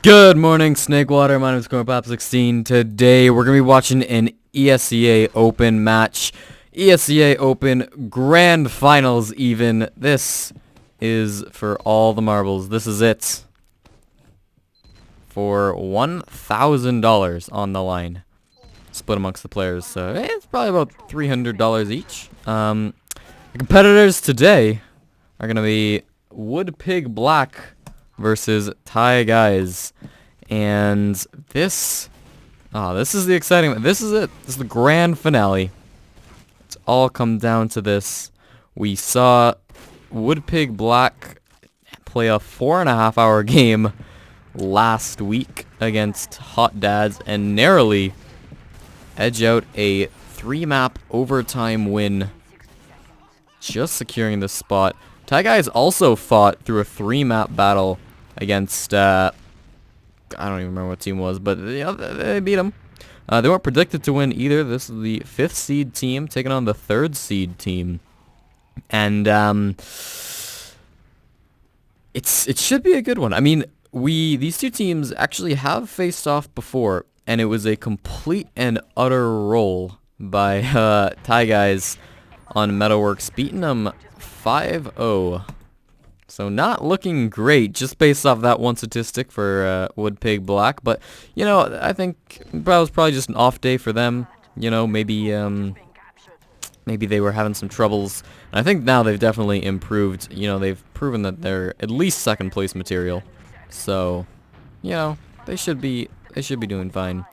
Good morning, Snakewater. My name is Cornpop16. Today we're going to be watching an ESEA Open match. ESEA Open Grand Finals even. This is for all the marbles. This is it. For $1,000 on the line. Split amongst the players. So it's probably about $300 each. The competitors today are going to be Wood Pig Black versus Thai Guys, and this is the exciting. This is it. This is the grand finale. It's all come down to this. We saw Wood Pig Black play a 4.5-hour game last week against Hot Dads and narrowly edge out a 3-map overtime win, just securing this spot. Thai Guys also fought through a 3-map battle against, I don't even remember what team it was, but they beat them. They weren't predicted to win either. This is the 5th seed team taking on the 3rd seed team. And it should be a good one. I mean, these two teams actually have faced off before, and it was a complete and utter roll by Thai Guys on Metalworks, beating them 5-0. So not looking great just based off that one statistic for Wood Pig Black. But, you know, I think that was probably just an off day for them. You know, maybe they were having some troubles. And I think now they've definitely improved. You know, they've proven that they're at least 2nd place material. So, you know, they should be doing fine.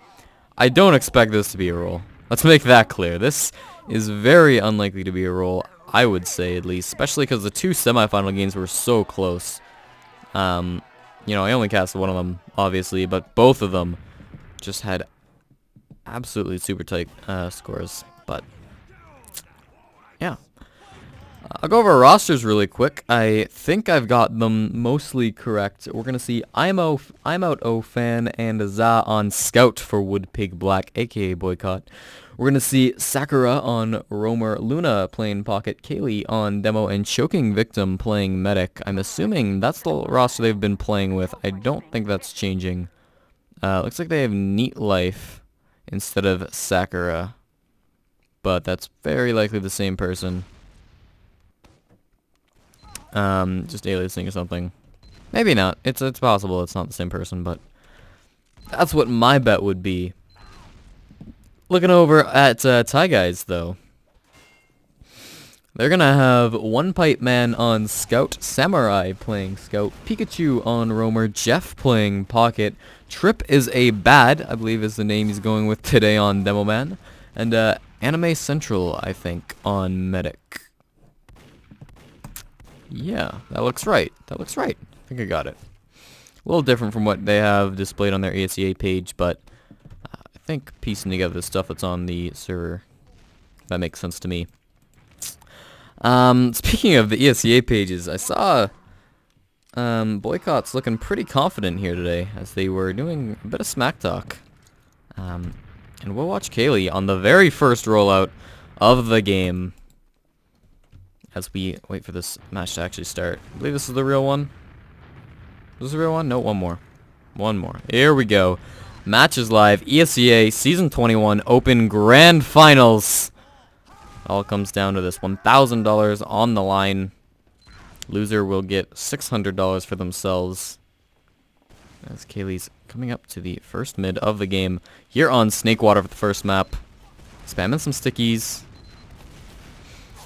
I don't expect this to be a roll. Let's make that clear. This is very unlikely to be a roll, I would say, at least, especially because the 2 semifinal games were so close. You know, I only cast one of them, obviously, but both of them just had absolutely super tight scores. But yeah, I'll go over our rosters really quick. I think I've got them mostly correct. We're gonna see I'm Out O Fan and Za on Scout for Wood Pig Black, aka Boycott. We're going to see Sakura on Roamer, Luna playing Pocket, Kaylee on Demo, and Choking Victim playing Medic. I'm assuming that's the roster they've been playing with. I don't think that's changing. Looks like they have Neat Life instead of Sakura, but that's very likely the same person. Just aliasing or something. Maybe not. It's possible it's not the same person, but that's what my bet would be. Looking over at Thai Guys, though, they're going to have One Pipe Man on Scout, Samurai playing Scout, Pikachu on Roamer, Jeff playing Pocket, Trip is a Bad, I believe is the name he's going with today on Demo Man, and Anime Central, I think, on Medic. Yeah, that looks right. That looks right. I think I got it. A little different from what they have displayed on their ESEA page, but I think piecing together the stuff that's on the server, that makes sense to me. Speaking of the ESEA pages, I saw Boycott's looking pretty confident here today as they were doing a bit of smack talk. And we'll watch Kaylee on the very first rollout of the game as we wait for this match to actually start. I believe this is the real one. Is this the real one? No, one more. One more. Here we go. Match is live. ESEA Season 21 Open Grand Finals. All comes down to this $1,000 on the line. Loser will get $600 for themselves. As Kaylee's coming up to the first mid of the game here on Snakewater for the first map. Spamming some stickies.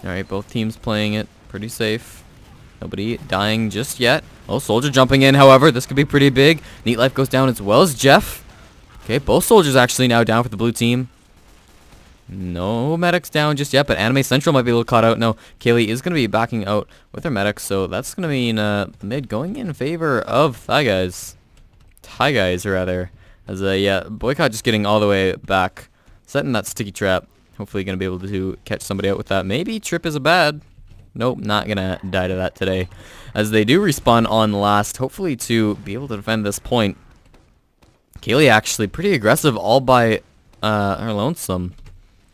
Alright, both teams playing it pretty safe. Nobody dying just yet. Oh, Soldier jumping in, however. This could be pretty big. Neat Life goes down as well as Jeff. Okay, both soldiers actually now down for the blue team. No medics down just yet, but Anime Central might be a little caught out. No, Kaylee is going to be backing out with her medics, so that's going to mean mid going in favor of Thai Guys. Thai Guys, rather. As yeah, Boycott just getting all the way back, setting that sticky trap. Hopefully going to be able to catch somebody out with that. Maybe Trip is a Bad. Nope, not going to die to that today. As they do respawn on last, hopefully to be able to defend this point. Kaylee actually pretty aggressive all by her lonesome.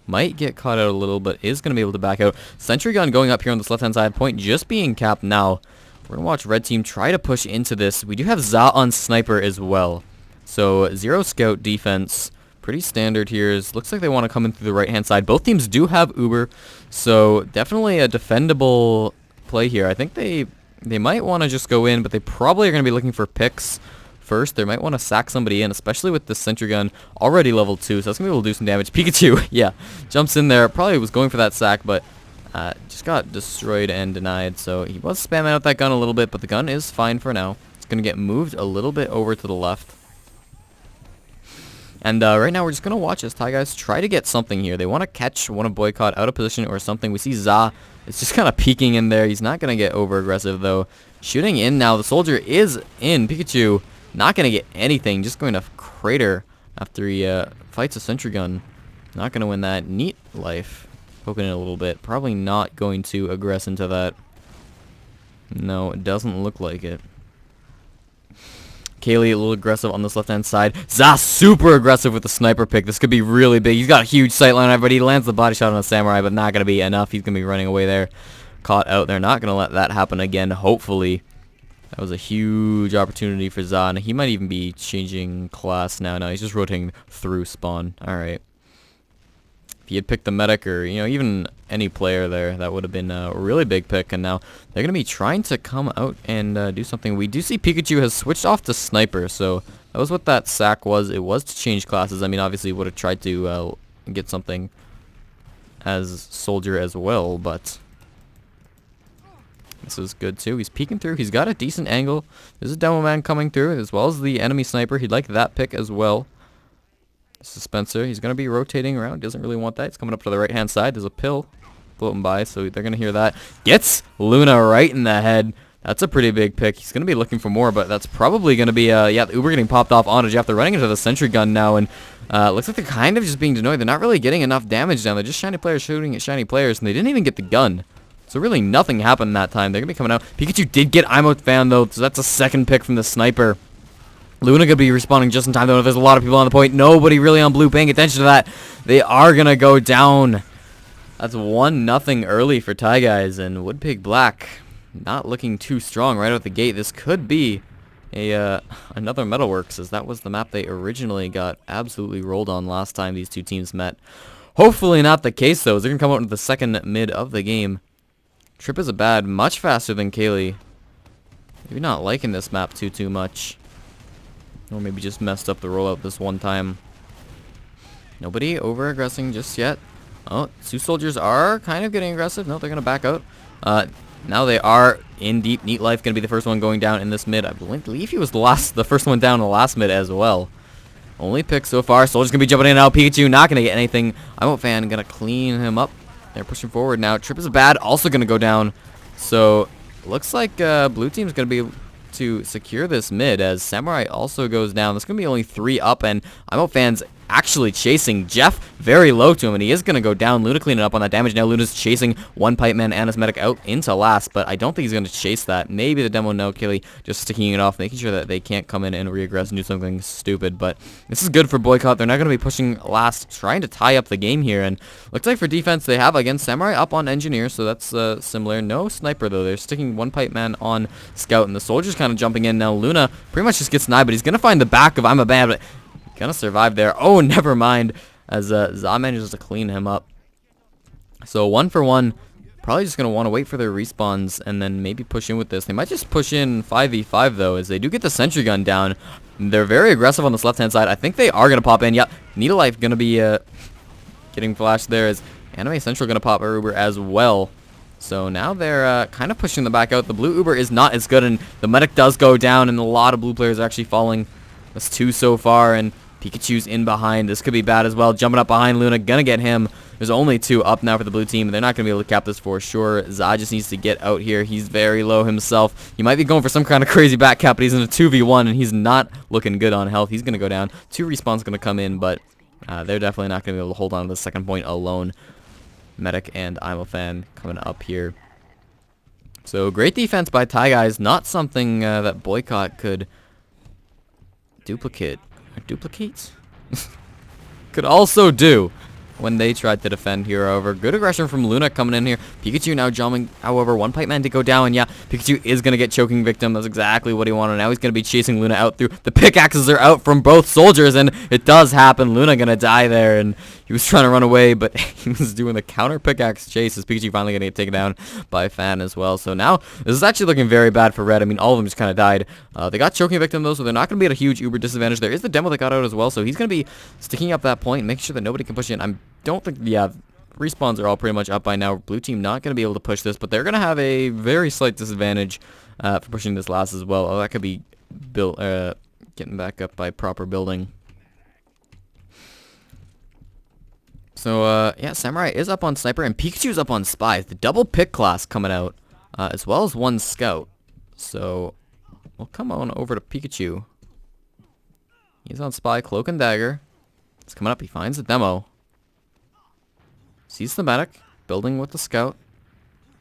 Might get caught out a little, but is going to be able to back out. Sentry gun going up here on this left-hand side. Point just being capped now We're going to watch red team try to push into this. We do have Za on sniper as well. So 0 scout defense. Pretty standard here. Looks like they want to come in through the right-hand side. Both teams do have Uber, so definitely a defendable play here. I think they might want to just go in, but they probably are going to be looking for picks first. They might want to sack somebody in, especially with the sentry gun already level 2, so that's going to be able to do some damage. Pikachu, yeah, jumps in there. Probably was going for that sack, but just got destroyed and denied, so he was spamming out that gun a little bit, but the gun is fine for now. It's going to get moved a little bit over to the left. And right now we're just going to watch as Thai guys try to get something here. They want to catch one of Boycott out of position or something. We see Za is just kind of peeking in there. He's not going to get over aggressive though. Shooting in now. The soldier is in. Pikachu not going to get anything. Just going to crater after he fights a sentry gun. Not going to win that. Neat life. Poking it a little bit. Probably not going to aggress into that. No, it doesn't look like it. Kaylee a little aggressive on this left-hand side. Za super aggressive with the sniper pick. This could be really big. He's got a huge sight line on everybody. He lands the body shot on a samurai, but not going to be enough. He's going to be running away there. Caught out there. Not going to let that happen again, hopefully. That was a huge opportunity for Za, and he might even be changing class now. No, he's just rotating through spawn. Alright. If he had picked the medic or, you know, even any player there, that would have been a really big pick. And now they're going to be trying to come out and do something. We do see Pikachu has switched off to sniper, so that was what that sack was. It was to change classes. I mean, obviously would have tried to get something as soldier as well, but this is good too. He's peeking through. He's got a decent angle. There's a demo man coming through as well as the enemy sniper. He'd like that pick as well. Dispenser, he's going to be rotating around. Doesn't really want that. He's coming up to the right-hand side. There's a pill floating by, so they're going to hear that. Gets Luna right in the head. That's a pretty big pick. He's going to be looking for more, but that's probably going to be, yeah, the Uber getting popped off onto Jeff. They're running into the sentry gun now, and looks like they're kind of just being denied. They're not really getting enough damage down. They're just shiny players shooting at shiny players, and they didn't even get the gun. So really nothing happened that time. They're going to be coming out. Pikachu did get Imo fan, though, so that's a second pick from the sniper. Luna gonna be responding just in time though. There's a lot of people on the point. Nobody really on blue paying attention to that. They are gonna go down. That's 1-0 early for Thai guys, and Woodpig Black not looking too strong right out the gate. This could be a another Metalworks, as that was the map they originally got absolutely rolled on last time these two teams met. Hopefully not the case though. They're gonna come out into the second mid of the game. Trip is a bad, much faster than Kaylee. Maybe not liking this map too much. Or maybe just messed up the rollout this one time. Nobody over-aggressing just yet. Oh, two soldiers are kind of getting aggressive. No, they're going to back out. Now they are in deep. Neat Life going to be the first one going down in this mid. I believe he was the first one down in the last mid as well. Only pick so far. Soldier's going to be jumping in and out. Pikachu not going to get anything. I'm a fan. Going to clean him up. They're pushing forward now. Trip is bad. Also going to go down. So, looks like blue team's going to be able to secure this mid, as Samurai also goes down. There's going to be only 3 up, and IMO fans actually chasing Jeff very low to him, and he is going to go down. Luna cleaning up on that damage. Now Luna's chasing one pipe man and his medic out into last, but I don't think he's going to chase that. Maybe the demo no Killy just sticking it off, making sure that they can't come in and re-aggress and do something stupid. But this is good for Boycott. They're not going to be pushing last, trying to tie up the game here, and looks like for defense they have, again, Samurai up on Engineer, so that's similar. No Sniper, though. They're sticking one pipe man on Scout, and the Soldier's kind of jumping in now. Luna pretty much just gets denied, but he's going to find the back of I'm a bad, but gonna survive there. Oh, never mind, as Za manages to clean him up. So 1 for 1. Probably just gonna want to wait for their respawns and then maybe push in with this. They might just push in 5v5 though, as they do get the sentry gun down. They're very aggressive on this left-hand side. I think they are gonna pop in. Yep, Needle Life gonna be getting flashed there, as Anime Central gonna pop our Uber as well. So now they're kind of pushing the back out. The blue Uber is not as good, and the medic does go down, and a lot of blue players are actually falling. That's 2 so far, and Pikachu's in behind. This could be bad as well. Jumping up behind Luna. Gonna get him. There's only 2 up now for the blue team. They're not going to be able to cap this for sure. Za just needs to get out here. He's very low himself. He might be going for some kind of crazy back cap, but he's in a 2v1, and he's not looking good on health. He's going to go down. 2 respawns going to come in, but they're definitely not going to be able to hold on to the second point alone. Medic and Imofan coming up here. So great defense by Thai guys. Not something that Boycott could duplicate. Duplicates? Could also do. when they tried to defend here. However, good aggression from Luna coming in here. Pikachu now jumping. However, one Pipe Man did go down. And yeah, Pikachu is going to get choking victim. That's exactly what he wanted. Now he's going to be chasing Luna out through. The pickaxes are out from both soldiers, and it does happen. Luna going to die there, and he was trying to run away, but he was doing the counter pickaxe chase. As Pikachu finally going to get taken down by Fan as well. So now this is actually looking very bad for Red. I mean, all of them just kind of died. They got choking victim though, so they're not going to be at a huge uber disadvantage. There is the demo that got out as well, so he's going to be sticking up that point, making sure that nobody can push in. I don't think, yeah, respawns are all pretty much up by now. Blue team not going to be able to push this, but they're going to have a very slight disadvantage for pushing this last as well. Oh, that could be built, getting back up by proper building. So, yeah, Samurai is up on Sniper, and Pikachu's up on Spy. The double pick class coming out, as well as one Scout. So, we'll come on over to Pikachu. He's on Spy, Cloak and Dagger. It's coming up. He finds the demo. Sees the medic. Building with the Scout.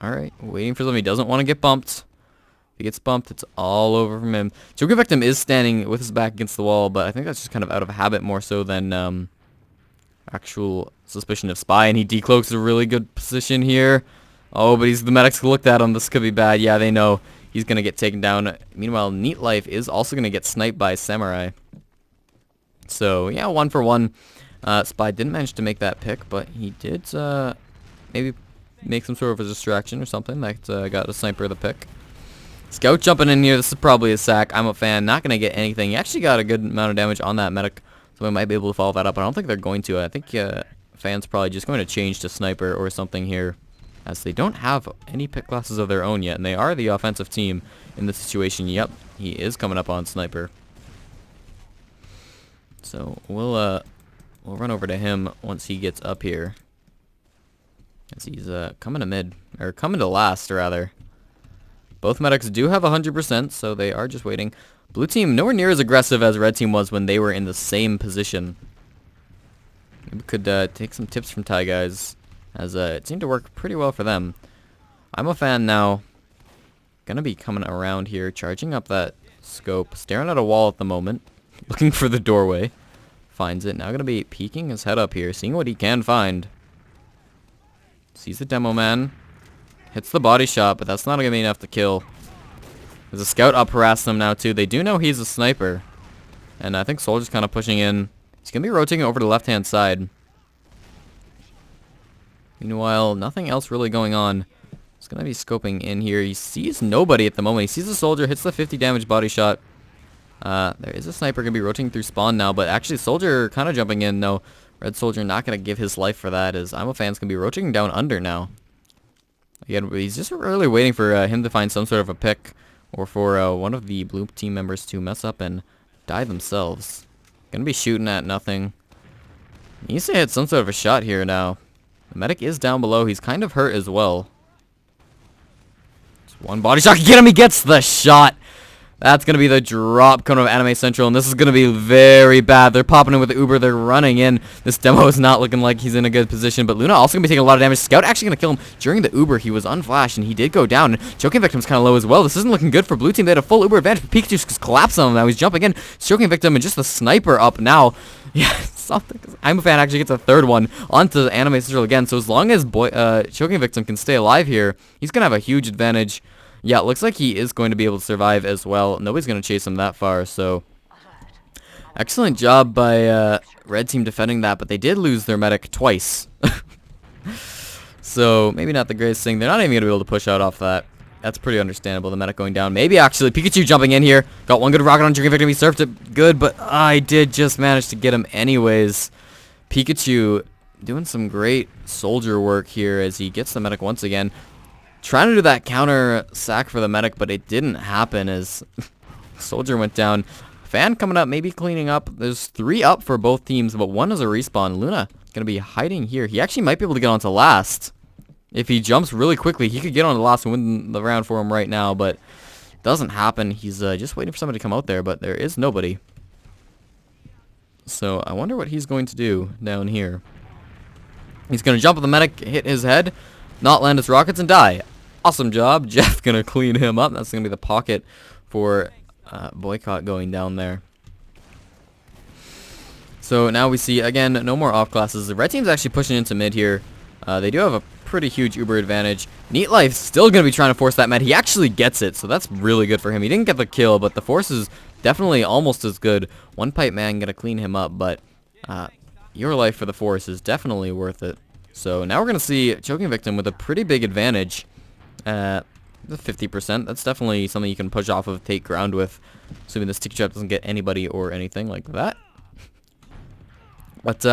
Alright, waiting for something. He doesn't want to get bumped. If he gets bumped, it's all over from him. Choking victim is standing with his back against the wall, but I think that's just kind of out of habit more so than actual suspicion of Spy. And he decloaks a really good position here. Oh, but the medics looked at him. This could be bad. Yeah, they know he's going to get taken down. Meanwhile, Neat Life is also going to get sniped by Samurai. So, yeah, 1 for 1. Spy didn't manage to make that pick, but he did maybe make some sort of a distraction or something that got a sniper the pick. Scout jumping in here. This is probably a sack. I'm a fan. Not going to get anything. He actually got a good amount of damage on that medic, so we might be able to follow that up. I don't think they're going to. I think Fan's probably just going to change to sniper or something here, as they don't have any pick classes of their own yet, and they are the offensive team in this situation. Yep, he is coming up on sniper. So we'll run over to him once he gets up here, as he's coming to mid, or coming to last rather. Both medics do have 100%, so they are just waiting. Blue team nowhere near as aggressive as red team was when they were in the same position. We could take some tips from Ty guys, as it seemed to work pretty well for them. I'm a fan now. Gonna be coming around here, charging up that scope, staring at a wall at the moment, looking for the doorway. Finds it. Now gonna be peeking his head up here, seeing what he can find. Sees the demo man. Hits the body shot, but that's not gonna be enough to kill. There's a scout up harassing him now too. They do know he's a sniper. And I think Soldier's kind of pushing in. He's gonna be rotating over to the left-hand side. Meanwhile, nothing else really going on. He's gonna be scoping in here. He sees nobody at the moment. He sees the Soldier, hits the 50 damage body shot. There is a sniper gonna be rotating through spawn now, but actually Soldier kind of jumping in. No, Red Soldier not gonna give his life for that, as I'm a fan's gonna be rotating down under now. Again, he's just really waiting for him to find some sort of a pick, or for one of the blue team members to mess up and die themselves. Gonna be shooting at nothing. He needs to hit some sort of a shot here now. The medic is down below. He's kind of hurt as well. Just one body shot. Get him. He gets the shot. That's going to be the drop coming of Anime Central, and this is going to be very bad. They're popping in with the Uber. They're running in. This demo is not looking like he's in a good position, but Luna also going to be taking a lot of damage. Scout actually going to kill him during the Uber. He was unflashed, and he did go down. Choking victim's kind of low as well. This isn't looking good for blue team. They had a full Uber advantage, but Pikachu just collapsed on him. Now he's jumping in. Choking victim and just the sniper up now. Yeah, something. I'm a fan actually gets a third one onto the Anime Central again, so as long as Choking victim can stay alive here, he's going to have a huge advantage. Yeah, it looks like he is going to be able to survive as well. Nobody's going to chase him that far, so excellent job by red team defending that, but they did lose their medic twice. So maybe not the greatest thing. They're not even going to be able to push out off that. That's pretty understandable, the medic going down. Maybe actually Pikachu jumping in here. Got one good rocket on Drinking Victim. He surfed it good, but I did just manage to get him anyways. Pikachu doing some great soldier work here as he gets the medic once again. Trying to do that counter sack for the medic, but it didn't happen as Soldier went down. Fan coming up, maybe cleaning up. There's 3 up for both teams, but 1 is a respawn. Luna going to be hiding here. He actually might be able to get onto last. If he jumps really quickly, he could get onto last and win the round for him right now, but doesn't happen. He's just waiting for somebody to come out there, but there is nobody. So I wonder what he's going to do down here. He's going to jump at the medic, hit his head, not land his rockets, and die. Awesome job. Jeff gonna clean him up. That's gonna be the pocket for Boycott going down there. So now we see, again, no more off classes. The red team's actually pushing into mid here. They do have a pretty huge Uber advantage. Neat Life's still going to be trying to force that med. He actually gets it, so that's really good for him. He didn't get the kill, but the force is definitely almost as good. One pipe man going to clean him up, but your life for the force is definitely worth it. So now we're going to see Choking Victim with a pretty big advantage. The 50%. That's definitely something you can push off of, take ground with, assuming this sticky trap doesn't get anybody or anything like that. But,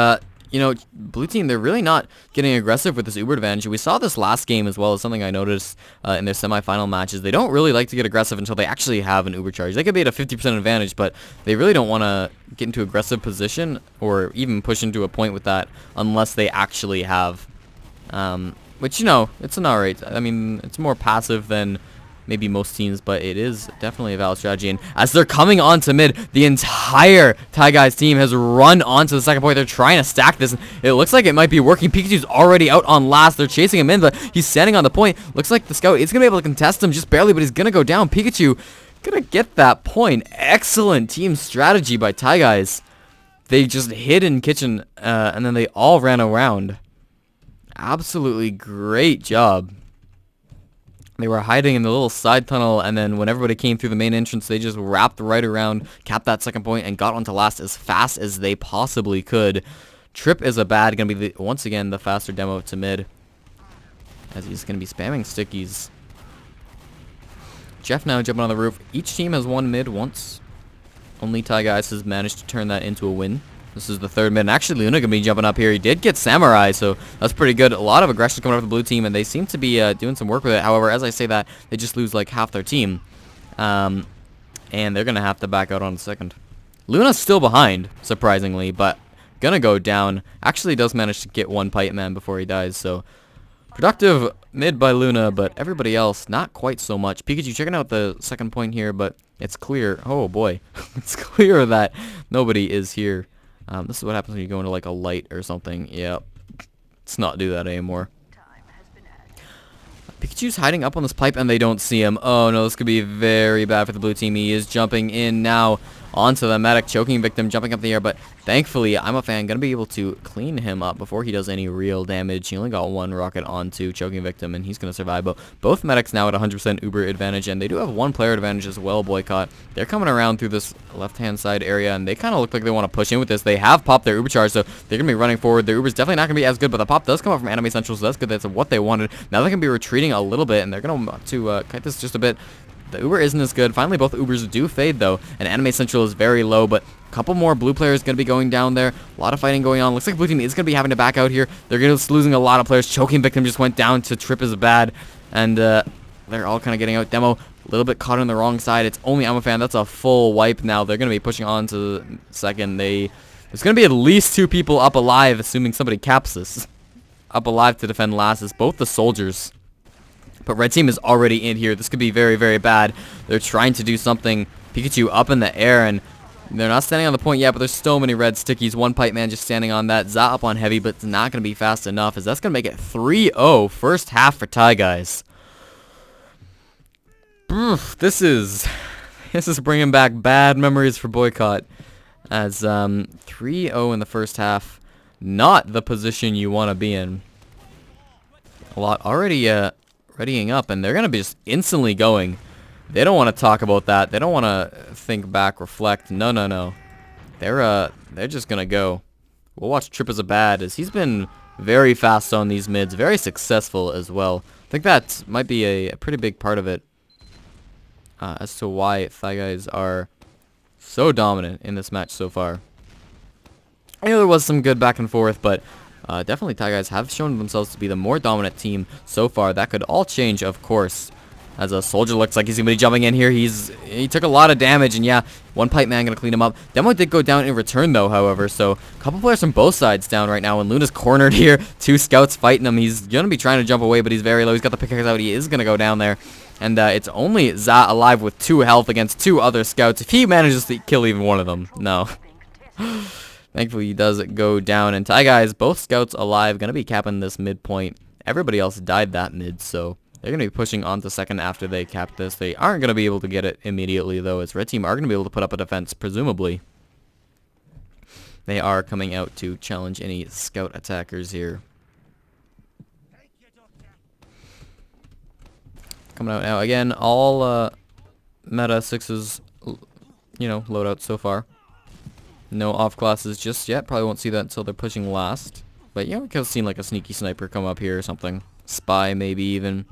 you know, blue team, they're really not getting aggressive with this Uber advantage. We saw this last game as well as something I noticed in their semifinal matches. They don't really like to get aggressive until they actually have an Uber charge. They could be at a 50% advantage, but they really don't want to get into aggressive position or even push into a point with that unless they actually have. Which, you know, it's an alright. I mean, it's more passive than maybe most teams, but it is definitely a valid strategy. And as they're coming onto mid, the entire Thai Guys team has run onto the second point. They're trying to stack this. It looks like it might be working. Pikachu's already out on last. They're chasing him in, but he's standing on the point. Looks like the scout is going to be able to contest him just barely, but he's going to go down. Pikachu going to get that point. Excellent team strategy by Thai Guys. They just hid in kitchen, and then they all ran around. Absolutely great job. They were hiding in the little side tunnel, and then when everybody came through the main entrance, they just wrapped right around, capped that second point, and got onto last as fast as they possibly could. Trip is a bad, going to be, once again, the faster demo to mid, as he's going to be spamming stickies. Jeff now jumping on the roof. Each team has won mid once. Only Thai Guys has managed to turn that into a win. This is the third mid, and actually Luna gonna be jumping up here. He did get Samurai, so that's pretty good. A lot of aggression coming out of the blue team, and they seem to be doing some work with it. However, as I say that, they just lose like half their team. And they're gonna have to back out on the second. Luna's still behind, surprisingly, but gonna go down. Actually does manage to get one pipe man before he dies, so productive mid by Luna, but everybody else not quite so much. Pikachu checking out the second point here, but it's clear. Oh boy. It's clear that nobody is here. This is what happens when you go into like a light or something. Yep. Let's not do that anymore. Pikachu's hiding up on this pipe and they don't see him. Oh no, this could be very bad for the blue team. He is jumping in now onto the medic, Choking Victim, jumping up the air, but thankfully I'm a fan gonna be able to clean him up before he does any real damage. He only got one rocket onto Choking Victim and he's gonna survive. But both medics now at 100% Uber advantage, and they do have one player advantage as well. Boycott, they're coming around through this left hand side area and they kind of look like they want to push in with this. They have popped their Uber charge, so they're gonna be running forward. Their Uber's definitely not gonna be as good, but the pop does come up from Anime Central, so that's good. That's what they wanted. Now they can be retreating a little bit, and they're gonna want to kite this just a bit. The Uber isn't as good. Finally, both Ubers do fade, though, and Anime Central is very low, but a couple more blue players going to be going down there. A lot of fighting going on. Looks like blue team is going to be having to back out here. They're going to be losing a lot of players. Choking Victim just went down to Trip is bad, and they're all kind of getting out. Demo, a little bit caught on the wrong side. It's only I'm a fan. That's a full wipe now. They're going to be pushing on to the second. There's going to be at least 2 people up alive, assuming somebody caps this. Up alive to defend last is both the soldiers. But red team is already in here. This could be very, very bad. They're trying to do something. Pikachu up in the air, and they're not standing on the point yet, but there's so many red stickies. One pipe man just standing on that. Za up on heavy, but it's not going to be fast enough, as that's going to make it 3-0 first half for Thai Guys. This is bringing back bad memories for Boycott, as 3-0 in the first half. Not the position you want to be in. A lot already readying up, and they're going to be just instantly going. They don't want to talk about that. They don't want to think back, reflect. No, no, no. They're just going to go. We'll watch Trip as a bad, as he's been very fast on these mids, very successful as well. I think that might be a pretty big part of it as to why Thai Guys are so dominant in this match so far. I know there was some good back and forth, but definitely Thai Guys have shown themselves to be the more dominant team so far. That could all change, of course, as a soldier looks like he's going to be jumping in here. He took a lot of damage, and yeah, one pipe man going to clean him up. Demo did go down in return, though, however, so a couple players from both sides down right now, and Luna's cornered here. 2 scouts fighting him. He's going to be trying to jump away, but he's very low. He's got the pickaxe out. He is going to go down there, and it's only Za alive with 2 health against 2 other scouts. If he manages to kill even one of them, no. Thankfully, he does go down, and Thai Guys, both scouts alive, going to be capping this midpoint. Everybody else died that mid, so they're going to be pushing on to second after they cap this. They aren't going to be able to get it immediately, though, as red team are going to be able to put up a defense, presumably. they are coming out to challenge any scout attackers here. Coming out now again, all meta 6s, you know, loadouts so far. No off classes just yet. Probably won't see that until they're pushing last. But, you know, we could have seen like a sneaky sniper come up here or something. Spy maybe even.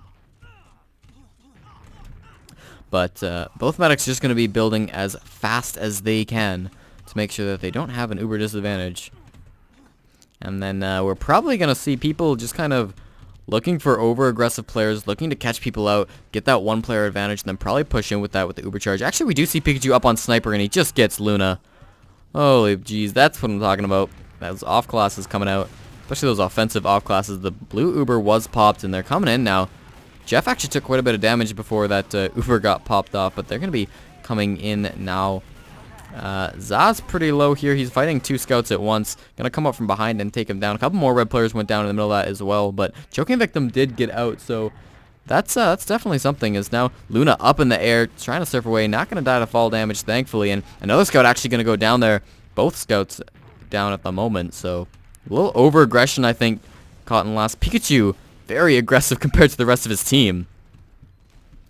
But both medics just going to be building as fast as they can to make sure that they don't have an uber disadvantage. And then we're probably going to see people just kind of looking for over-aggressive players, looking to catch people out, get that one player advantage, and then probably push in with that with the uber charge. Actually, we do see Pikachu up on Sniper, and he just gets Luna. Holy jeez, that's what I'm talking about. Those off classes coming out, especially those offensive off classes. The blue uber was popped, and they're coming in now. Jeff actually took quite a bit of damage before that uber got popped off, but they're going to be coming in now. Za's pretty low here. He's fighting 2 scouts at once. Gonna come up from behind and take him down. A couple more red players went down in the middle of that as well, but Choking Victim did get out, so that's definitely something. Is now Luna up in the air, trying to surf away, not gonna die to fall damage, thankfully, and another scout actually gonna go down there. Both scouts down at the moment, so a little over aggression, I think, caught in last. Pikachu, very aggressive compared to the rest of his team.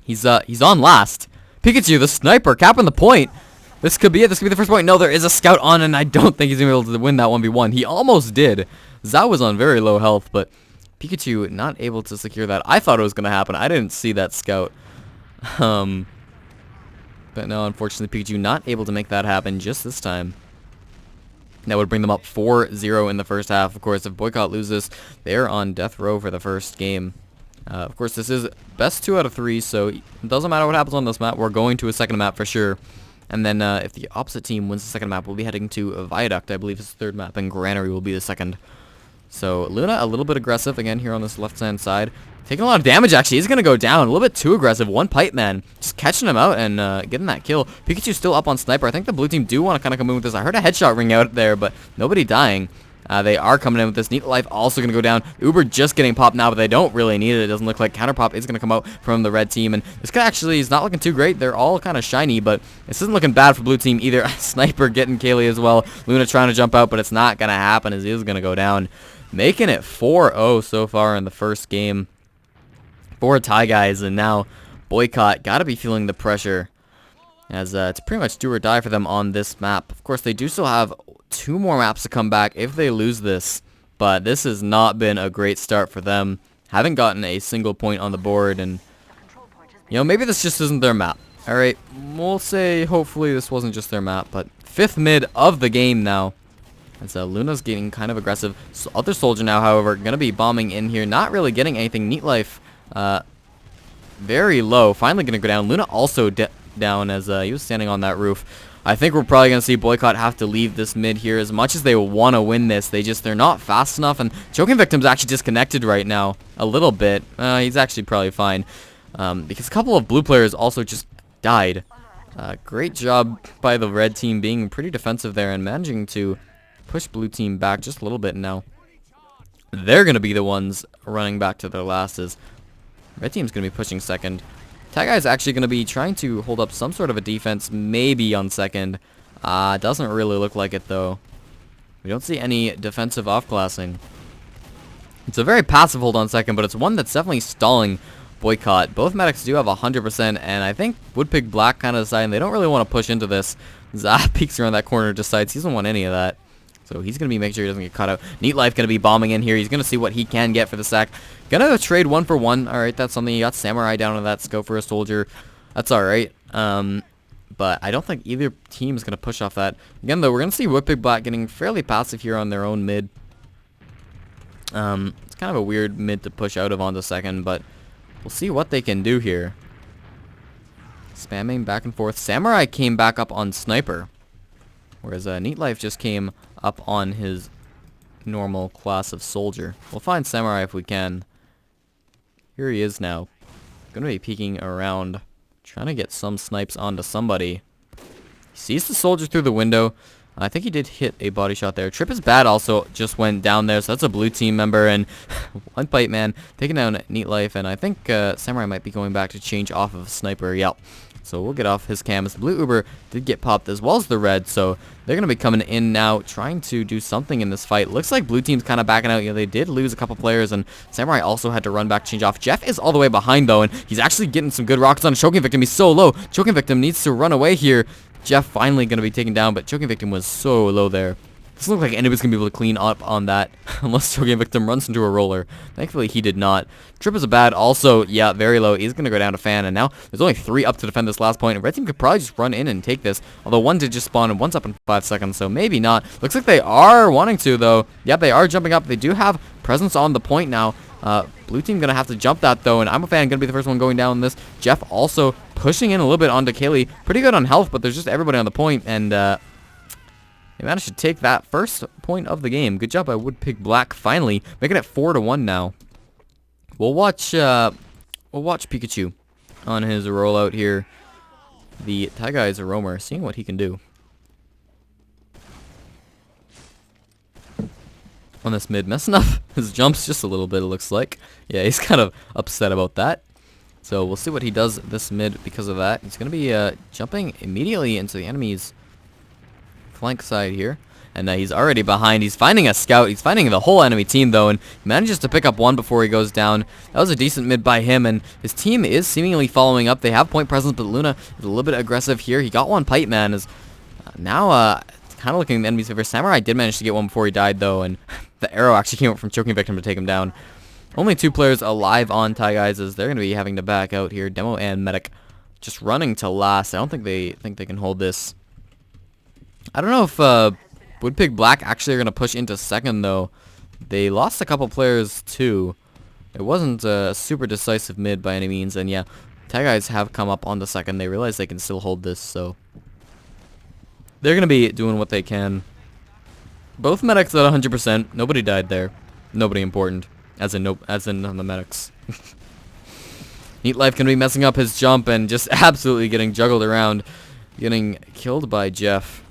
He's on last. Pikachu, the sniper, capping the point. This could be it. This could be the first point. No, there is a scout on, and I don't think he's going to be able to win that 1v1. He almost did. Zao was on very low health, but Pikachu not able to secure that. I thought it was going to happen. I didn't see that scout. But no, unfortunately, Pikachu not able to make that happen just this time. That would bring them up 4-0 in the first half. Of course, if Boycott loses, they're on death row for the first game. Of course, this is best 2 out of 3, so it doesn't matter what happens on this map. We're going to a second map for sure. And then if the opposite team wins the second map, we'll be heading to a Viaduct, I believe is the third map, and Granary will be the second. So Luna a little bit aggressive again here on this left-hand side. Taking a lot of damage, actually. He's going to go down. A little bit too aggressive. One Pipe Man just catching him out and getting that kill. Pikachu's still up on Sniper. I think the blue team do want to kind of come in with this. I heard a headshot ring out there, but nobody dying. They are coming in with this. Neat Life also going to go down. Uber just getting popped now, but they don't really need it. It doesn't look like counter pop is going to come out from the red team. And this guy actually is not looking too great. They're all kind of shiny, but this isn't looking bad for blue team either. Sniper getting Kaylee as well. Luna trying to jump out, but it's not going to happen as he is going to go down. Making it 4-0 so far in the first game for Thai guys. And now Boycott got to be feeling the pressure, as it's pretty much do or die for them on this map. Of course, they do still have 2 more maps to come back if they lose this, but this has not been a great start for them. Haven't gotten a single point on the board, and you know, maybe this just isn't their map. Alright, we'll say hopefully this wasn't just their map, but 5th mid of the game now. And so Luna's getting kind of aggressive. So other soldier now, however, going to be bombing in here, not really getting anything. Neat Life very low, finally going to go down. Luna also down as he was standing on that roof. I think we're probably going to see Boycott have to leave this mid here. As much as they want to win this, they're not fast enough. And Choking Victim's actually disconnected right now a little bit. He's actually probably fine. Because a couple of blue players also just died. Great job by the red team being pretty defensive there and managing to push blue team back just a little bit now. They're going to be the ones running back to their lasses. Red team's going to be pushing second. Tag Guy is actually going to be trying to hold up some sort of a defense, maybe on second. Doesn't really look like it, though. We don't see any defensive off-classing. It's a very passive hold on second, but it's one that's definitely stalling Boycott. Both medics do have 100%, and I think Woodpig Black kind of deciding they don't really want to push into this. Zah peeks around that corner, decides he doesn't want any of that. So he's going to be making sure he doesn't get caught out. Neat Life going to be bombing in here. He's going to see what he can get for the sack. Going to trade 1 for 1. Alright, that's something. You got Samurai down on that. Let's go for a soldier. That's alright. But I don't think either team is going to push off that. Again, though, we're going to see Woodpig Black getting fairly passive here on their own mid. It's kind of a weird mid to push out of on the second, but we'll see what they can do here. Spamming back and forth. Samurai came back up on Sniper, whereas Neat Life just came up on his normal class of soldier. We'll find Samurai if we can. Here he is now. Gonna be peeking around, trying to get some snipes onto somebody. He sees the soldier through the window. I think he did hit a body shot there. Trip is bad also just went down there, so that's a blue team member. And one Pipe Man taking down Neat Life, and I think Samurai might be going back to change off of Sniper. Yep. So we'll get off his cam as the blue Uber did get popped as well as the red. So they're going to be coming in now, trying to do something in this fight. Looks like blue team's kind of backing out. You know, they did lose a couple players, and Samurai also had to run back, change off. Jeff is all the way behind, though, and he's actually getting some good rockets on a Choking Victim. He's so low. Choking Victim needs to run away here. Jeff finally going to be taken down, but Choking Victim was so low there. Doesn't look like anybody's going to be able to clean up on that unless Choking Victim runs into a roller. Thankfully, he did not. Trip is a bad also, yeah, very low. He's going to go down to Fan, and now there's only 3 up to defend this last point. And red team could probably just run in and take this, although 1 did just spawn, and 1's up in 5 seconds, so maybe not. Looks like they are wanting to, though. Yep, they are jumping up. They do have presence on the point now. Blue team going to have to jump that, though, and I'm a fan going to be the first one going down this. Jeff also pushing in a little bit onto Kaylee. Pretty good on health, but there's just everybody on the point, and they managed to take that first point of the game. Good job by Woodpig Black, finally making it 4-1 now. We'll watch Pikachu on his rollout here. The Taiga is a roamer, seeing what he can do on this mid, messing up his jumps just a little bit. It looks like, yeah, he's kind of upset about that. So we'll see what he does this mid because of that. He's gonna be jumping immediately into the enemy's flank side here, and he's already behind. He's finding a scout. He's finding the whole enemy team, though, and manages to pick up 1 before he goes down. That was a decent mid by him, and his team is seemingly following up. They have point presence, but Luna is a little bit aggressive here. He got 1 pipe, man. Is now kind of looking in the enemy's favor. Samurai did manage to get 1 before he died, though, and the arrow actually came up from Choking Victim to take him down. Only 2 players alive on Taiga, as they're going to be having to back out here. Demo and Medic just running to last. I don't think they can hold this. I don't know if Woodpig Black actually are going to push into second, though. They lost a couple players, too. It wasn't a super decisive mid by any means, and yeah, Taiga have come up on the second. They realize they can still hold this, so they're going to be doing what they can. Both medics at 100%. Nobody died there. Nobody important, as in on the medics. Neat Life going to be messing up his jump and just absolutely getting juggled around, getting killed by Jeff.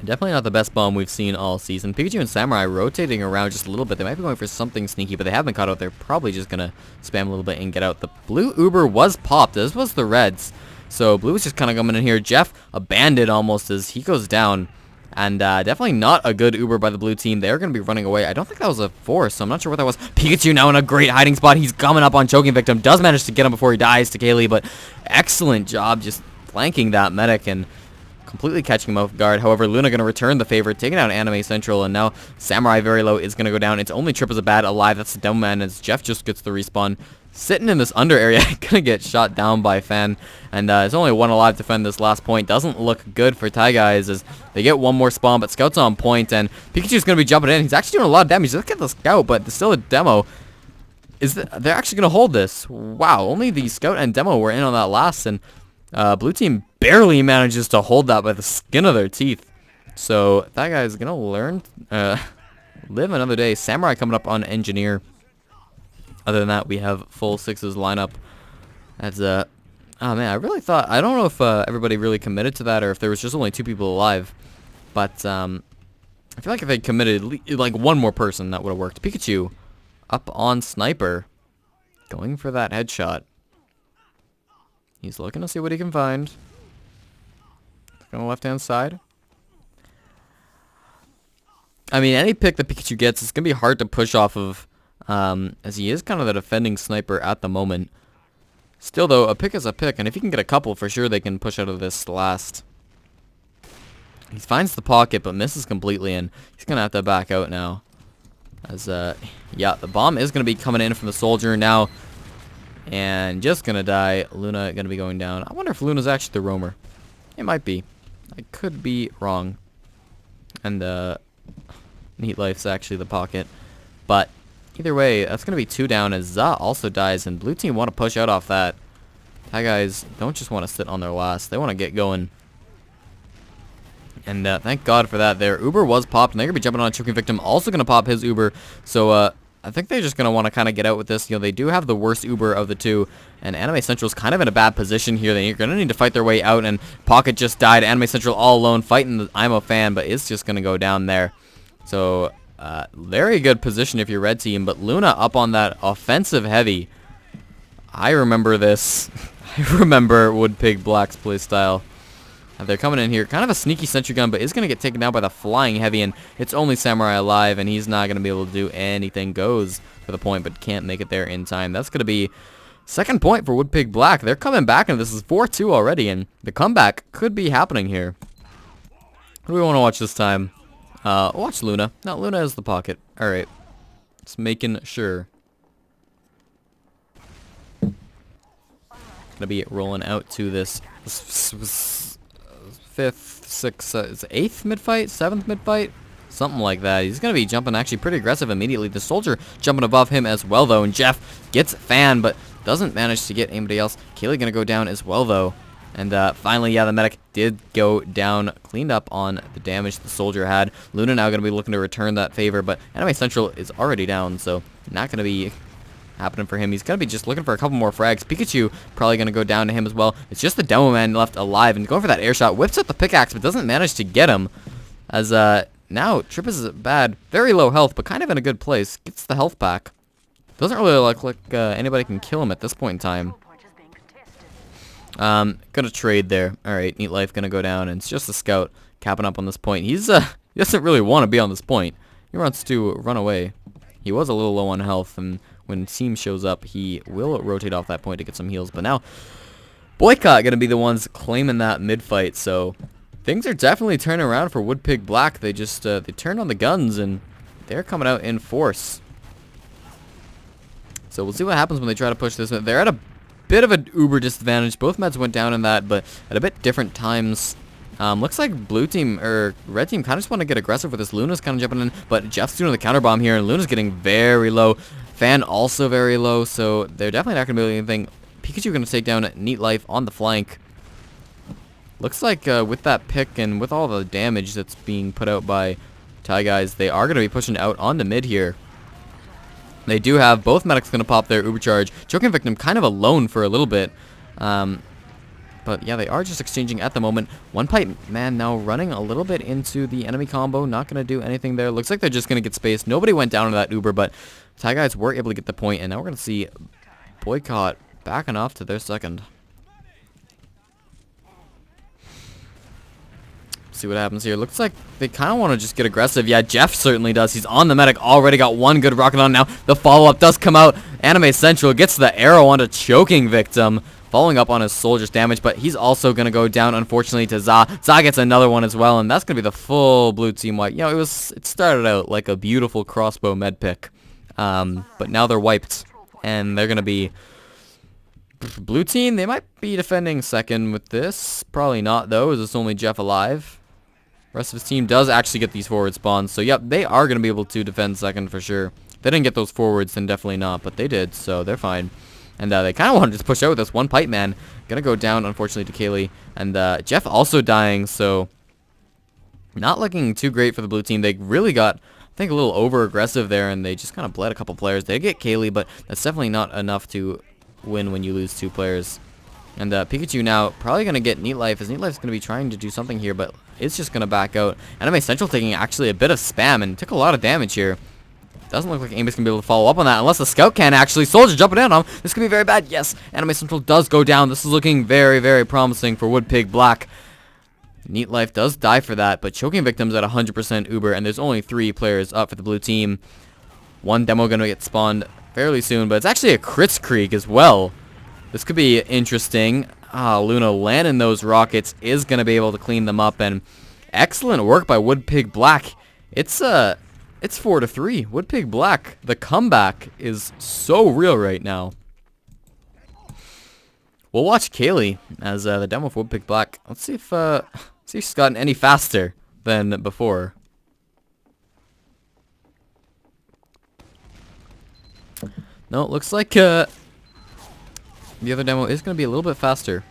Definitely not the best bomb we've seen all season. Pikachu and Samurai rotating around just a little bit. They might be going for something sneaky, but they haven't caught out. They're probably just going to spam a little bit and get out. The blue Uber was popped. This was the reds. So blue is just kind of coming in here. Jeff abandoned almost as he goes down. And definitely not a good Uber by the blue team. They're going to be running away. I don't think that was a force, so I'm not sure what that was. Pikachu now in a great hiding spot. He's coming up on Choking Victim. Does manage to get him before he dies to Kaylee, but excellent job just flanking that medic and completely catching him off guard. However, Luna going to return the favor, taking out Anime Central, and now Samurai very low is going to go down. It's only Trip as a bad alive. That's the demo man as Jeff just gets the respawn. Sitting in this under area, going to get shot down by Fan, and there's only 1 alive to defend this last point. Doesn't look good for Taiga as they get 1 more spawn, but Scout's on point, and Pikachu's going to be jumping in. He's actually doing a lot of damage. Look at the Scout, but still a demo. They're actually going to hold this. Wow, only the Scout and demo were in on that last, and blue team barely manages to hold that by the skin of their teeth. So that guy is going to learn, live another day. Samurai coming up on Engineer. Other than that, we have full 6s lineup. That's oh man, I really thought, I don't know if everybody really committed to that or if there was just only 2 people alive. But I feel like if they committed like 1 more person, that would have worked. Pikachu up on Sniper, going for that headshot. He's looking to see what he can find. On the left-hand side. I mean, any pick that Pikachu gets, it's going to be hard to push off of, as he is kind of the defending sniper at the moment. Still, though, a pick is a pick, and if he can get a couple, for sure they can push out of this last. He finds the pocket, but misses completely, and he's going to have to back out now. As, yeah, the bomb is going to be coming in from the soldier now. And just going to die. Luna going to be going down. I wonder if Luna's actually the roamer. It might be. I could be wrong. And, Neat Life's actually the pocket. But, either way, that's going to be 2 down as Za also dies. And blue team want to push out off that. Thai guys don't just want to sit on their last. They want to get going. And, thank God for that there. Uber was popped, and they're going to be jumping on a Choking Victim. Also going to pop his Uber. So, I think they're just going to want to kind of get out with this. You know, they do have the worst Uber of the 2. And Anime Central's kind of in a bad position here. They're going to need to fight their way out. And Pocket just died. Anime Central all alone fighting the I'm a fan, but it's just going to go down there. So, very good position if you're red team. But Luna up on that offensive heavy. I remember this. remember Woodpig Black's playstyle. They're coming in here. Kind of a sneaky sentry gun, but is going to get taken down by the flying heavy, and it's only Samurai alive, and he's not going to be able to do anything. Goes for the point, but can't make it there in time. That's going to be second point for Woodpig Black. They're coming back, and this is 4-2 already, and the comeback could be happening here. Who do we want to watch this time? Watch Luna. No, Luna is the pocket. All right. Just making sure. Gonna be rolling out to this fifth, sixth, eighth mid-fight, seventh mid-fight, something like that. He's gonna be jumping actually pretty aggressive immediately. The soldier jumping above him as well though, and Jeff gets fanned but doesn't manage to get anybody else. Kaylee gonna go down as well though, and finally, yeah, the medic did go down, cleaned up on the damage the soldier had. Luna now gonna be looking to return that favor, but Anime Central is already down, so not gonna be happening for him. He's gonna be just looking for a couple more frags. Pikachu probably gonna go down to him as well. It's just the demo man left alive and going for that air shot. Whips up the pickaxe but doesn't manage to get him. As now Trip is bad, very low health but kind of in a good place. Gets the health back. Doesn't really look like anybody can kill him at this point in time. Gonna trade there. Alright, Neat Life gonna go down, and it's just a scout capping up on this point. He's he doesn't really want to be on this point. He wants to run away. He was a little low on health, and when team shows up, he will rotate off that point to get some heals. But now, Boycott gonna be the ones claiming that mid-fight. So things are definitely turning around for Woodpig Black. They just they turned on the guns, and they're coming out in force. So we'll see what happens when they try to push this. They're at a bit of an uber disadvantage. Both meds went down in that, but at a bit different times. Looks like blue team or red team kind of just want to get aggressive with this. Luna's kind of jumping in, but Jeff's doing the counter bomb here, and Luna's getting very low. Fan also very low, so they're definitely not going to be able to do anything. Pikachu going to take down Neat Life on the flank. Looks like with that pick and with all the damage that's being put out by Ty Guys, they are going to be pushing out onto mid here. They do have both medics going to pop their uber charge. Choking Victim kind of alone for a little bit. But yeah, they are just exchanging at the moment. One pipe man now running a little bit into the enemy combo. Not going to do anything there. Looks like they're just going to get space. Nobody went down to that Uber, but Ty Guys were able to get the point. And now we're going to see Boycott backing off to their second. See what happens here. Looks like they kind of want to just get aggressive. Yeah, Jeff certainly does. He's on the medic. Already got one good rocket on now. The follow-up does come out. Anime Central gets the arrow onto Choking Victim, following up on his soldier's damage, but he's also going to go down, unfortunately, to Za. Za gets another one as well, and that's going to be the full blue team wipe. You know, it started out like a beautiful crossbow med pick, but now they're wiped, and they're going to be... Blue team, they might be defending second with this. Probably not, though, as it's only Jeff alive. Rest of his team does actually get these forward spawns, so yep, they are going to be able to defend second for sure. If they didn't get those forwards, then definitely not, but they did, so they're fine. And they kind of wanted to just push out with this one pipe man. Gonna go down, unfortunately, to Kaylee. And Jeff also dying, so not looking too great for the blue team. They really got, I think, a little over-aggressive there, and they just kind of bled a couple players. They get Kaylee, but that's definitely not enough to win when you lose two players. And Pikachu now probably going to get Neat Life, as Neat Life's going to be trying to do something here, but it's just going to back out. Anime Central taking actually a bit of spam and took a lot of damage here. Doesn't look like Amos can be able to follow up on that unless the scout can actually. Soldier jumping in on him. This could be very bad. Yes, Anime Central does go down. This is looking very, very promising for Woodpig Black. Neat Life does die for that, but Choking Victim's at 100% Uber, and there's only 3 players up for the blue team. One demo going to get spawned fairly soon, but it's actually a Crits Creek as well. This could be interesting. Luna landing those rockets is going to be able to clean them up, and excellent work by Woodpig Black. It's 4-3. Woodpig Black, the comeback is so real right now. We'll watch Kaylee as the demo for Woodpig Black. Let's see if she's gotten any faster than before. No, it looks like the other demo is going to be a little bit faster.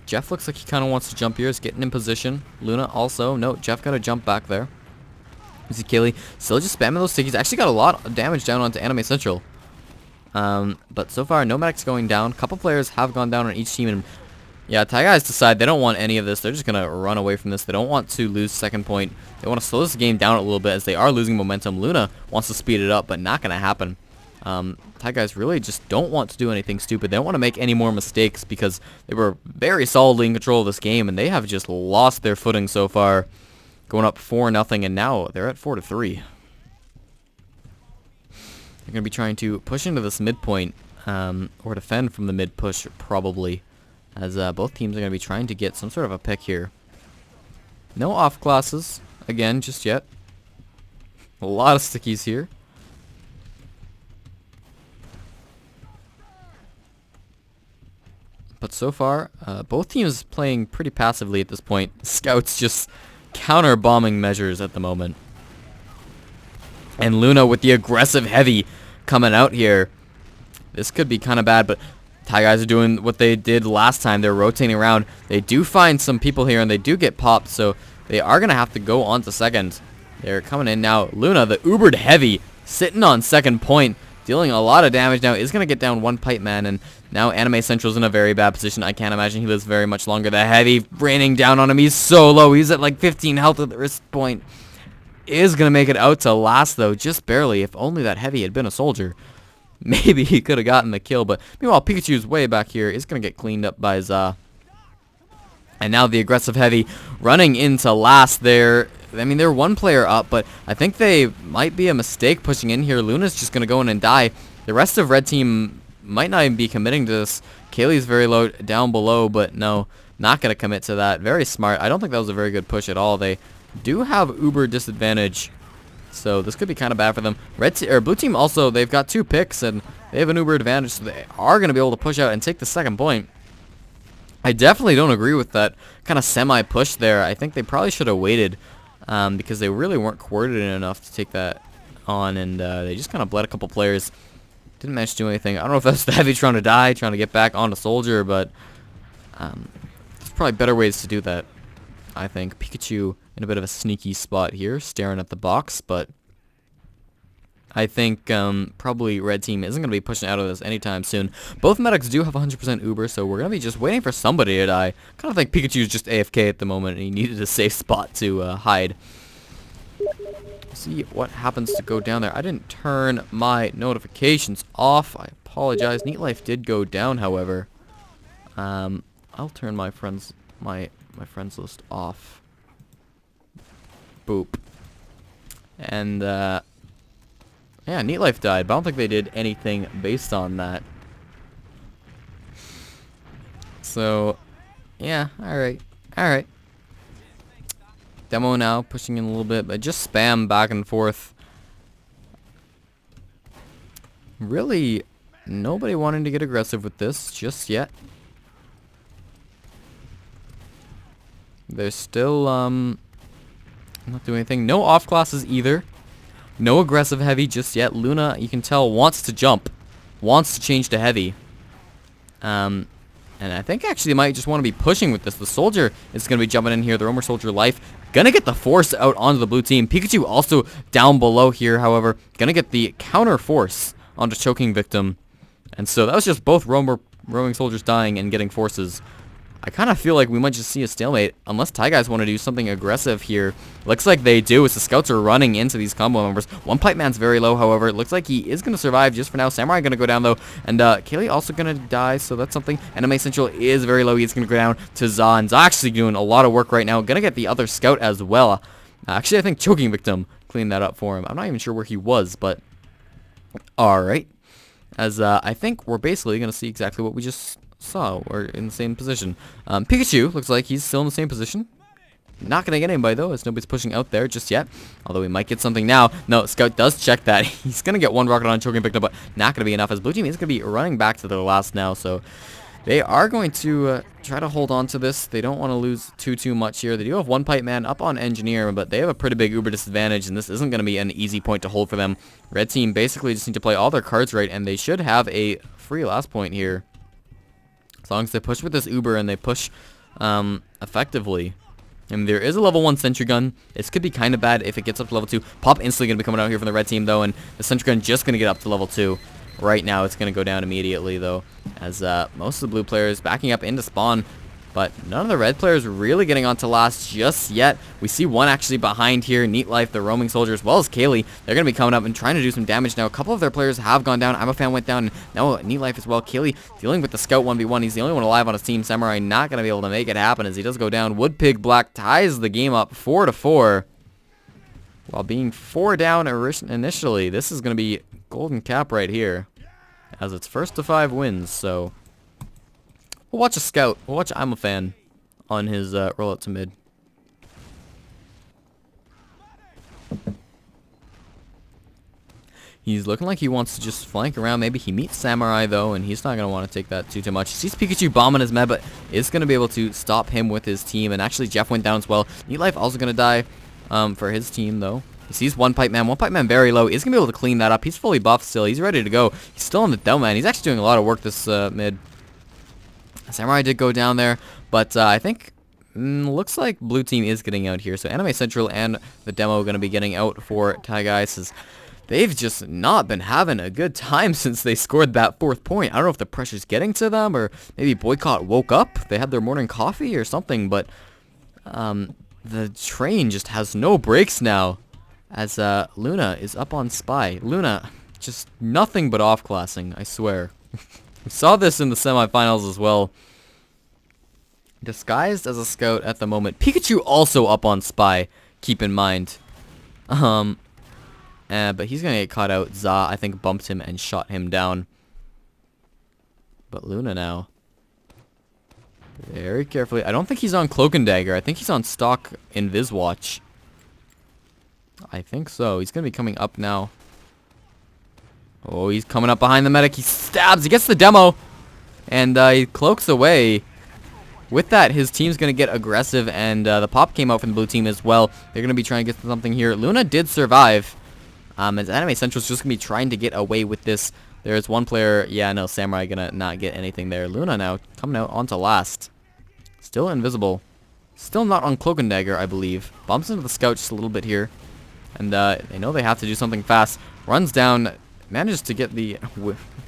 Jeff looks like he kind of wants to jump here. He's getting in position. Luna also. No, Jeff got to jump back there. You see Kaylee still just spamming those stickies. Actually got a lot of damage down onto Anime Central. But so far, no medics going down. A couple players have gone down on each team. And yeah, Ty Guys decide they don't want any of this. They're just going to run away from this. They don't want to lose second point. They want to slow this game down a little bit as they are losing momentum. Luna wants to speed it up, but not going to happen. Thai guys really just don't want to do anything stupid. They don't want to make any more mistakes because they were very solidly in control of this game, and they have just lost their footing so far, going up 4-0, and now they're at 4-3. They're going to be trying to push into this midpoint, or defend from the mid push, probably, as both teams are going to be trying to get some sort of a pick here. No off classes, again, just yet. A lot of stickies here. But so far, both teams playing pretty passively at this point. Scouts just counter-bombing measures at the moment. And Luna with the aggressive heavy coming out here. This could be kind of bad, but Thai guys are doing what they did last time. They're rotating around. They do find some people here, and they do get popped, so they are going to have to go on to second. They're coming in now. Luna, the ubered heavy, sitting on second point, dealing a lot of damage now, is going to get down one pipe man, and now Anime Central's in a very bad position. I can't imagine he lives very much longer. The heavy raining down on him. He's so low. He's at like 15 health at the wrist point. Is going to make it out to last, though, just barely. If only that heavy had been a soldier, maybe he could have gotten the kill. But meanwhile, Pikachu's way back here is going to get cleaned up by Za. And now the aggressive heavy running into last there. I mean, they're one player up, but I think they might be a mistake pushing in here. Luna's just going to go in and die. The rest of red team might not even be committing to this. Kaylee's very low down below, but no, not going to commit to that. Very smart. I don't think that was a very good push at all. They do have uber disadvantage, so this could be kind of bad for them. Blue team also, they've got 2 picks, and they have an uber advantage, so they are going to be able to push out and take the second point. I definitely don't agree with that kind of semi-push there. I think they probably should have waited, because they really weren't coordinated enough to take that on, and they just kind of bled a couple players. Didn't manage to do anything. I don't know if that's the heavy trying to die, trying to get back on a soldier, but there's probably better ways to do that, I think. Pikachu in a bit of a sneaky spot here, staring at the box, but I think probably red team isn't going to be pushing out of this anytime soon. Both medics do have 100% uber, so we're going to be just waiting for somebody to die. Kind of think Pikachu's just AFK at the moment, and he needed a safe spot to hide. See what happens to go down there. I didn't turn my notifications off. I apologize. Neat Life did go down, however. I'll turn my friends friends list off. Boop. And yeah, Neat Life died, but I don't think they did anything based on that. So yeah, alright. Demo now, pushing in a little bit, but just spam back and forth. Really, nobody wanting to get aggressive with this just yet. They're still, not doing anything. No off classes either. No aggressive heavy just yet. Luna, you can tell, wants to jump. Wants to change to heavy. And I think actually they might just want to be pushing with this. The soldier is going to be jumping in here. The Roamer Soldier Life. Going to get the force out onto the blue team. Pikachu also down below here, however. Going to get the counter force onto Choking Victim. And so that was just both roaming soldiers dying and getting forces. I kind of feel like we might just see a stalemate unless Thai guys want to do something aggressive here. Looks like they do as the scouts are running into these combo members. One pipe man's very low, however. It looks like he is going to survive just for now. Samurai going to go down, though. And Kaylee also going to die, so that's something. Anime Central is very low. He's going to go down to Za. And Za actually doing a lot of work right now. Going to get the other scout as well. Actually, I think Choking Victim cleaned that up for him. I'm not even sure where he was, but alright. As I think we're basically going to see exactly what we just saw. We're in the same position. Pikachu looks like he's still in the same position. Not going to get anybody, though, as nobody's pushing out there just yet. Although we might get something now. No, Scout does check that. He's going to get one rocket on Choking Victim, but not going to be enough, as Blue Team is going to be running back to their last now. So they are going to try to hold on to this. They don't want to lose too much here. They do have one pipe man up on Engineer, but they have a pretty big uber disadvantage, and this isn't going to be an easy point to hold for them. Red Team basically just need to play all their cards right, and they should have a free last point here. As long as they push with this uber and they push effectively. And there is a level 1 sentry gun. This could be kind of bad if it gets up to level 2. Pop instantly going to be coming out here from the red team, though, and the sentry gun just going to get up to level 2. Right now, it's going to go down immediately, though, as most of the blue players backing up into spawn. But none of the red players really getting onto last just yet. We see one actually behind here. Neat Life, the roaming soldier, as well as Kaylee. They're going to be coming up and trying to do some damage now. A couple of their players have gone down. I'm a fan went down. And now Neat Life as well. Kaylee dealing with the scout 1v1. He's the only one alive on his team. Samurai not going to be able to make it happen as he does go down. Woodpig Black ties the game up 4-4. While being 4 down initially. This is going to be golden cap right here. As it's first to 5 wins, so... We'll watch a scout. We'll watch I'm a fan on his rollout to mid. He's looking like he wants to just flank around. Maybe he meets Samurai, though, and he's not going to want to take that too much. He sees Pikachu bombing his med, but is going to be able to stop him with his team. And actually, Jeff went down as well. Neat Life also going to die for his team, though. He sees one Pipe Man. One Pipe Man very low. He's going to be able to clean that up. He's fully buffed still. He's ready to go. He's still on the Dell Man. He's actually doing a lot of work this mid. Samurai did go down there, but I think looks like blue team is getting out here. So Anime Central and the demo going to be getting out for Tag Guys. As they've just not been having a good time since they scored that 4th point. I don't know if the pressure's getting to them or maybe Boycott woke up. They had their morning coffee or something, but the train just has no brakes now as Luna is up on Spy. Luna, just nothing but off-classing, I swear. We saw this in the semifinals as well. Disguised as a scout at the moment. Pikachu also up on Spy, keep in mind. But he's going to get caught out. Za, I think, bumped him and shot him down. But Luna now. Very carefully. I don't think he's on Cloak and Dagger. I think he's on stock Inviswatch. I think so. He's going to be coming up now. Oh, he's coming up behind the medic. He stabs. He gets the demo. And he cloaks away. With that, his team's going to get aggressive. And the pop came out from the blue team as well. They're going to be trying to get something here. Luna did survive. As Anime Central's just going to be trying to get away with this. There's one player. Yeah, no, Samurai going to not get anything there. Luna now coming out onto last. Still invisible. Still not on Cloak and Dagger, I believe. Bumps into the scout just a little bit here. And they know they have to do something fast. Runs down. Manages to get the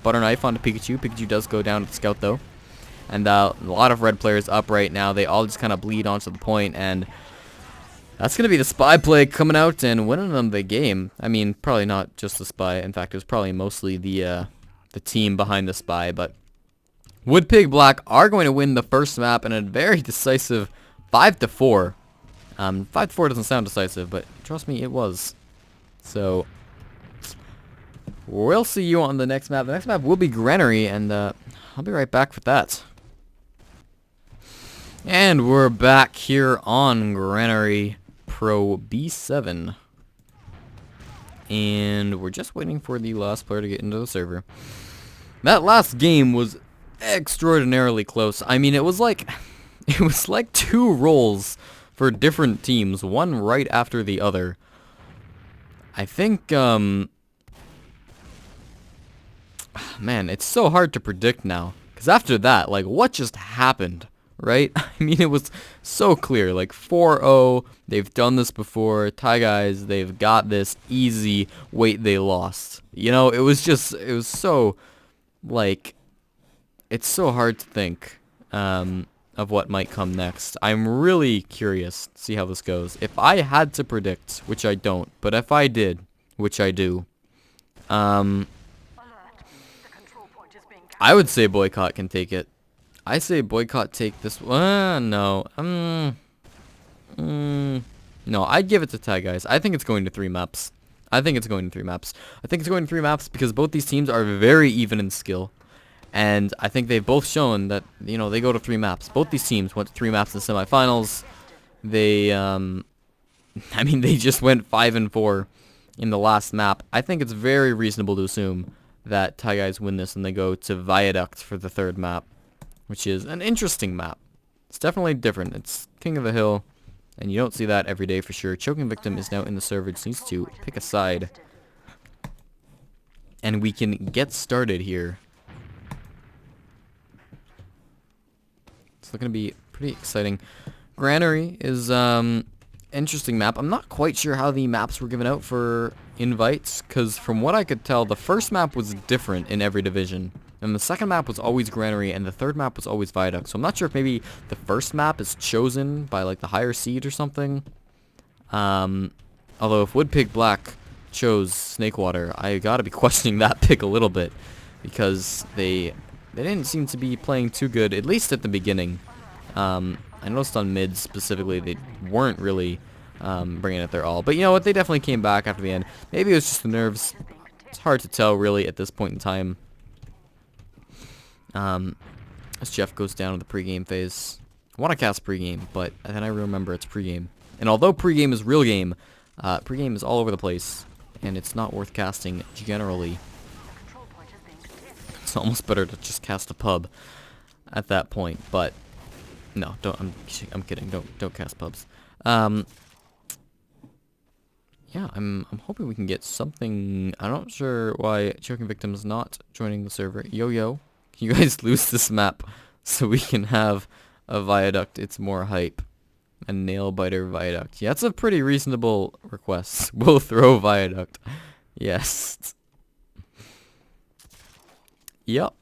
butter knife onto Pikachu. Pikachu does go down to the scout, though. And a lot of red players up right now. They all just kind of bleed onto the point. And that's going to be the Spy play coming out and winning them the game. I mean, probably not just the Spy. In fact, it was probably mostly the team behind the Spy. But Woodpig Black are going to win the first map in a very decisive 5-4. 5-4 doesn't sound decisive, but trust me, it was. So... we'll see you on the next map. The next map will be Granary, and I'll be right back with that. And we're back here on Granary Pro B7. And we're just waiting for the last player to get into the server. That last game was extraordinarily close. I mean, it was like 2 rolls for different teams, one right after the other. I think man, it's so hard to predict now. Because after that, like, what just happened, right? I mean, it was so clear. Like, 4-0, they've done this before. Thai Guys, they've got this easy. Wait, they lost. You know, it was so, like, it's so hard to think of what might come next. I'm really curious to see how this goes. If I had to predict, which I don't, but if I did, which I do, I would say Boycott can take it. I say Boycott take this one. No. No, I'd give it to Tag Guys. I think it's going to 3 maps. I think it's going to 3 maps because both these teams are very even in skill. And I think they've both shown that, you know, they go to 3 maps. Both these teams went to 3 maps in the semifinals. They, I mean, they just went 5-4 in the last map. I think it's very reasonable to assume that Thai Guys win this and they go to Viaduct for the 3rd map, which is an interesting map. It's definitely different. It's King of the Hill, and you don't see that every day for sure. Choking Victim is now in the server. Just needs to pick a side. And we can get started here. It's looking to be pretty exciting. Granary is interesting map. I'm not quite sure how the maps were given out for invites, because from what I could tell, the first map was different in every division. And the second map was always Granary, and the third map was always Viaduct. So I'm not sure if maybe the first map is chosen by like the higher seed or something. Although if Woodpig Black chose Snakewater, I gotta be questioning that pick a little bit, because they didn't seem to be playing too good, at least at the beginning. I noticed on mid specifically they weren't really bringing it their all. But you know what, they definitely came back after the end. Maybe it was just the nerves. It's hard to tell really at this point in time. As Jeff goes down to the pregame phase. I want to cast pregame, but then I remember it's pregame. And although pregame is real game, pregame is all over the place, and it's not worth casting generally. It's almost better to just cast a pub at that point, but no, don't. I'm kidding. Don't cast pubs. Yeah, I'm hoping we can get something. I'm not sure why Choking Victim is not joining the server. Yo, can you guys lose this map so we can have a Viaduct? It's more hype. A nail biter Viaduct. Yeah, that's a pretty reasonable request. We'll throw Viaduct. Yes. Yep.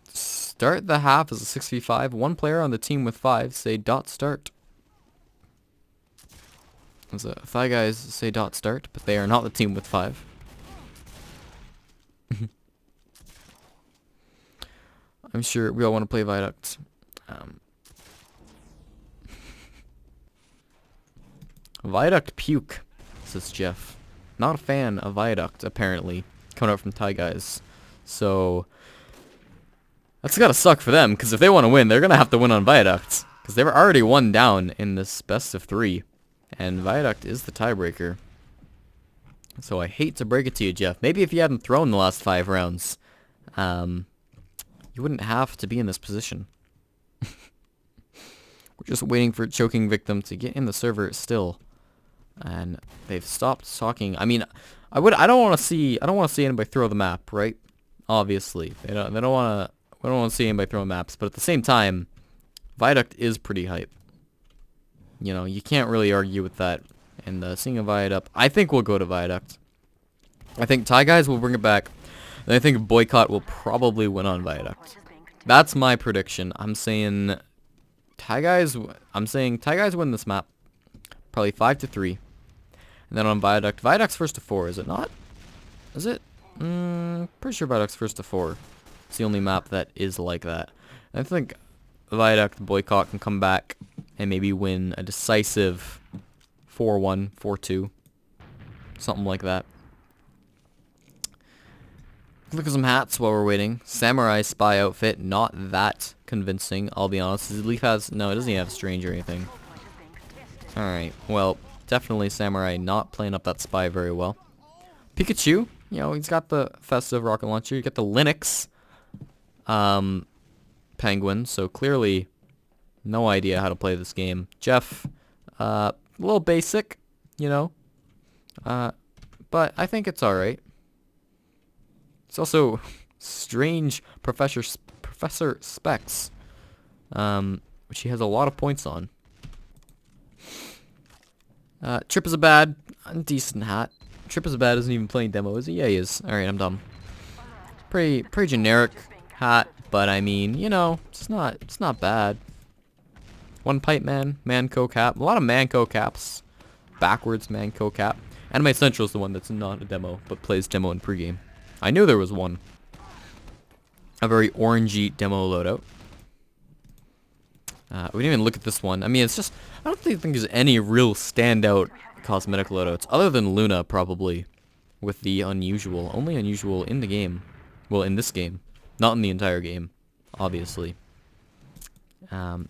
Start the half as a 6v5. One player on the team with 5 say dot start. As a 5 guys say dot start, but they are not the team with 5. I'm sure we all want to play Viaduct. Viaduct puke, says Jeff. Not a fan of Viaduct, apparently. Coming out from Thai guys. So that's gotta suck for them, because if they want to win, they're gonna have to win on Viaduct. Because they were already 1 down in this best of 3. And Viaduct is the tiebreaker. So I hate to break it to you, Jeff. Maybe if you hadn't thrown the last 5 rounds, you wouldn't have to be in this position. We're just waiting for Choking Victim to get in the server still. And they've stopped talking. I mean, I don't want to see anybody throw the map, right? Obviously. We don't want to see anybody throw maps, but at the same time, Viaduct is pretty hype. You know, you can't really argue with that. And seeing a Viaduct, I think we'll go to Viaduct. I think Thai guys will bring it back. And I think Boycott will probably win on Viaduct. That's my prediction. I'm saying Thai guys win this map. Probably 5-3. And then on Viaduct. Viaduct's first to 4, is it not? Is it? Pretty sure Viaduct's first to 4. It's the only map that is like that. And I think Viaduct Boycott can come back and maybe win a decisive 4-1, 4-2. Something like that. Look at some hats while we're waiting. Samurai spy outfit, not that convincing, I'll be honest. His leaf has, no, it doesn't even have strange or anything. Alright, well, definitely Samurai not playing up that spy very well. Pikachu, you know, he's got the festive rocket launcher. You got the Linux penguin, so clearly no idea how to play this game. Jeff, a little basic, you know, but I think it's alright. It's also strange Professor Specs, which he has a lot of points on. Trip is a bad, decent hat. Trip is a bad isn't even playing demo, is he? Yeah, he is. Alright, I'm dumb. Pretty generic hat, but I mean, you know, it's not bad. One pipe man, Manco cap. A lot of Manco caps. Backwards Manco cap. Anime Central is the one that's not a demo, but plays demo in pregame. I knew there was one. A very orangey demo loadout. We didn't even look at this one. I mean, it's just, I don't think there's any real standout cosmetic loadouts, other than Luna, probably, with the unusual. Only unusual in the game. Well, in this game. Not in the entire game, obviously.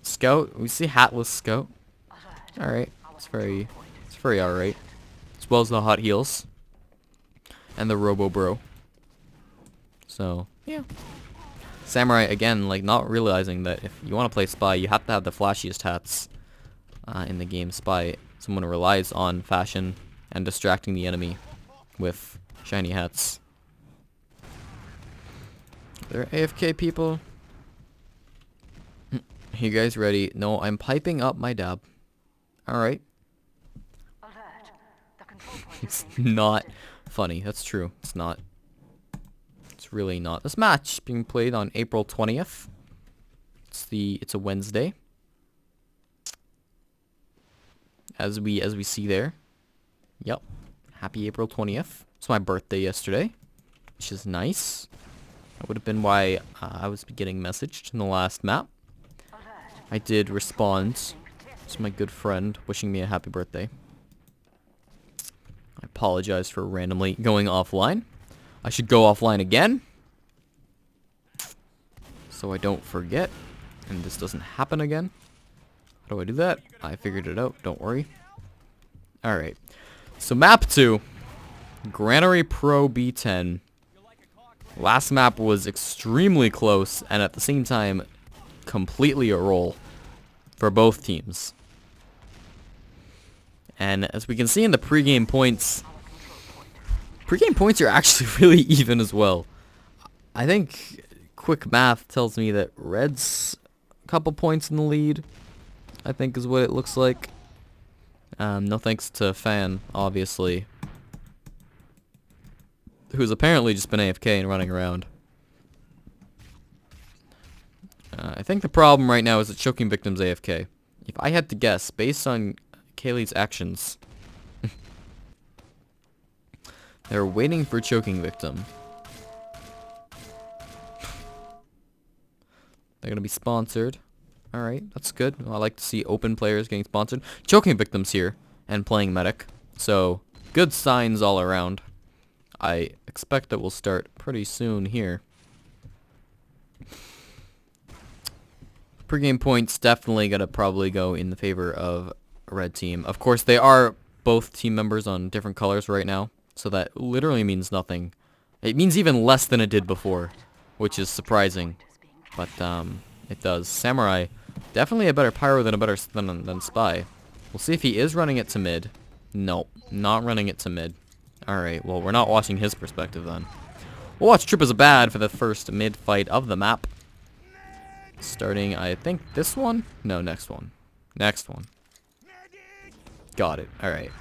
Scout, we see hatless Scout. Alright, it's very alright. As well as the hot heels. And the Robo Bro. So, yeah. Samurai, again, like, not realizing that if you want to play Spy, you have to have the flashiest hats in the game. Spy, someone who relies on fashion and distracting the enemy with shiny hats. There are AFK people. You guys ready? No, I'm piping up my dab. Alright. It's not funny. That's true. It's not. It's really not. This match being played on April 20th. It's a Wednesday. As we see there. Yep. Happy April 20th. It's my birthday yesterday, which is nice. That would have been why I was getting messaged in the last map. I did respond to my good friend wishing me a happy birthday. I apologize for randomly going offline. I should go offline again, so I don't forget, and this doesn't happen again. How do I do that? I figured it out, don't worry. Alright, so map 2, Granary Pro B10. Last map was extremely close, and at the same time, completely a roll for both teams. And as we can see in the pregame points are actually really even as well. I think quick math tells me that Red's a couple points in the lead, I think is what it looks like. No thanks to Fan, obviously, who's apparently just been AFK and running around. I think the problem right now is that Choking Victim's AFK. If I had to guess, based on Kaylee's actions, they're waiting for Choking Victim. They're going to be sponsored. Alright, that's good. I like to see open players getting sponsored. Choking Victim's here and playing Medic. So, good signs all around. I expect that we'll start pretty soon here. Pre-game points definitely going to probably go in the favor of Red team. Of course, they are both team members on different colors right now, so that literally means nothing. It means even less than it did before, which is surprising, but it does. Samurai, definitely a better pyro than Spy. We'll see if he is running it to mid. Nope, not running it to mid. Alright, well, we're not watching his perspective then. We'll watch Trip as a Bad for the first mid fight of the map. Starting, I think, this one? No, next one. Next one. Got it. Alright.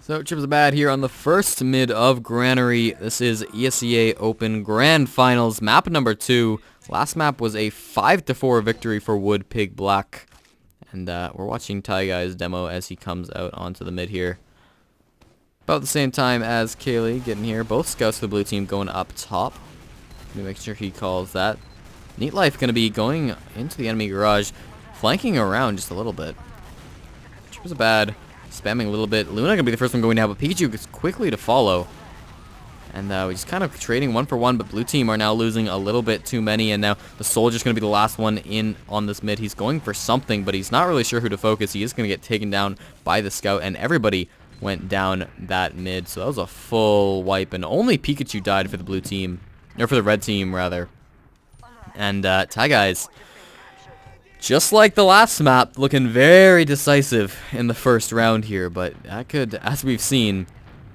So, Trip as a Bad here on the first mid of Granary. This is ESEA Open Grand Finals, map number 2. Last map was a 5-4 victory for Wood Pig Black. And we're watching Ty Guy's demo as he comes out onto the mid here. About the same time as Kaylee getting here. Both scouts for the blue team going up top. Let me make sure he calls that. Neat Life going to be going into the enemy garage, flanking around just a little bit. Trip as a Bad, spamming a little bit. Luna going to be the first one going down, but Pikachu gets quickly to follow. And we're just kind of trading 1 for 1, but blue team are now losing a little bit too many, and now the Soldier's going to be the last one in on this mid. He's going for something, but he's not really sure who to focus. He is going to get taken down by the scout, and everybody went down that mid, so that was a full wipe, and only Pikachu died for the blue team, or for the red team, rather. And Ty Guys, just like the last map, looking very decisive in the first round here, but that could, as we've seen,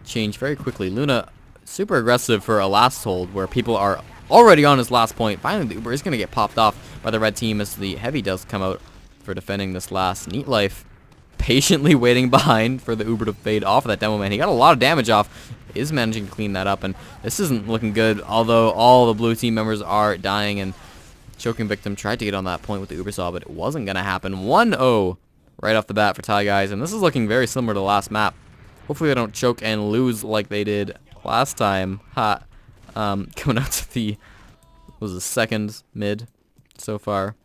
change very quickly. Luna, super aggressive for a last hold, where people are already on his last point. Finally, the Uber is going to get popped off by the red team as the heavy does come out for defending this last. Neat Life patiently waiting behind for the Uber to fade off of that demo man. He got a lot of damage off, is managing to clean that up, and this isn't looking good, although all the blue team members are dying, and Choking Victim tried to get on that point with the Uber Saw, but it wasn't going to happen. 1-0 right off the bat for Ty Guys, and this is looking very similar to the last map. Hopefully they don't choke and lose like they did last time. Coming out to the, was the second mid so far.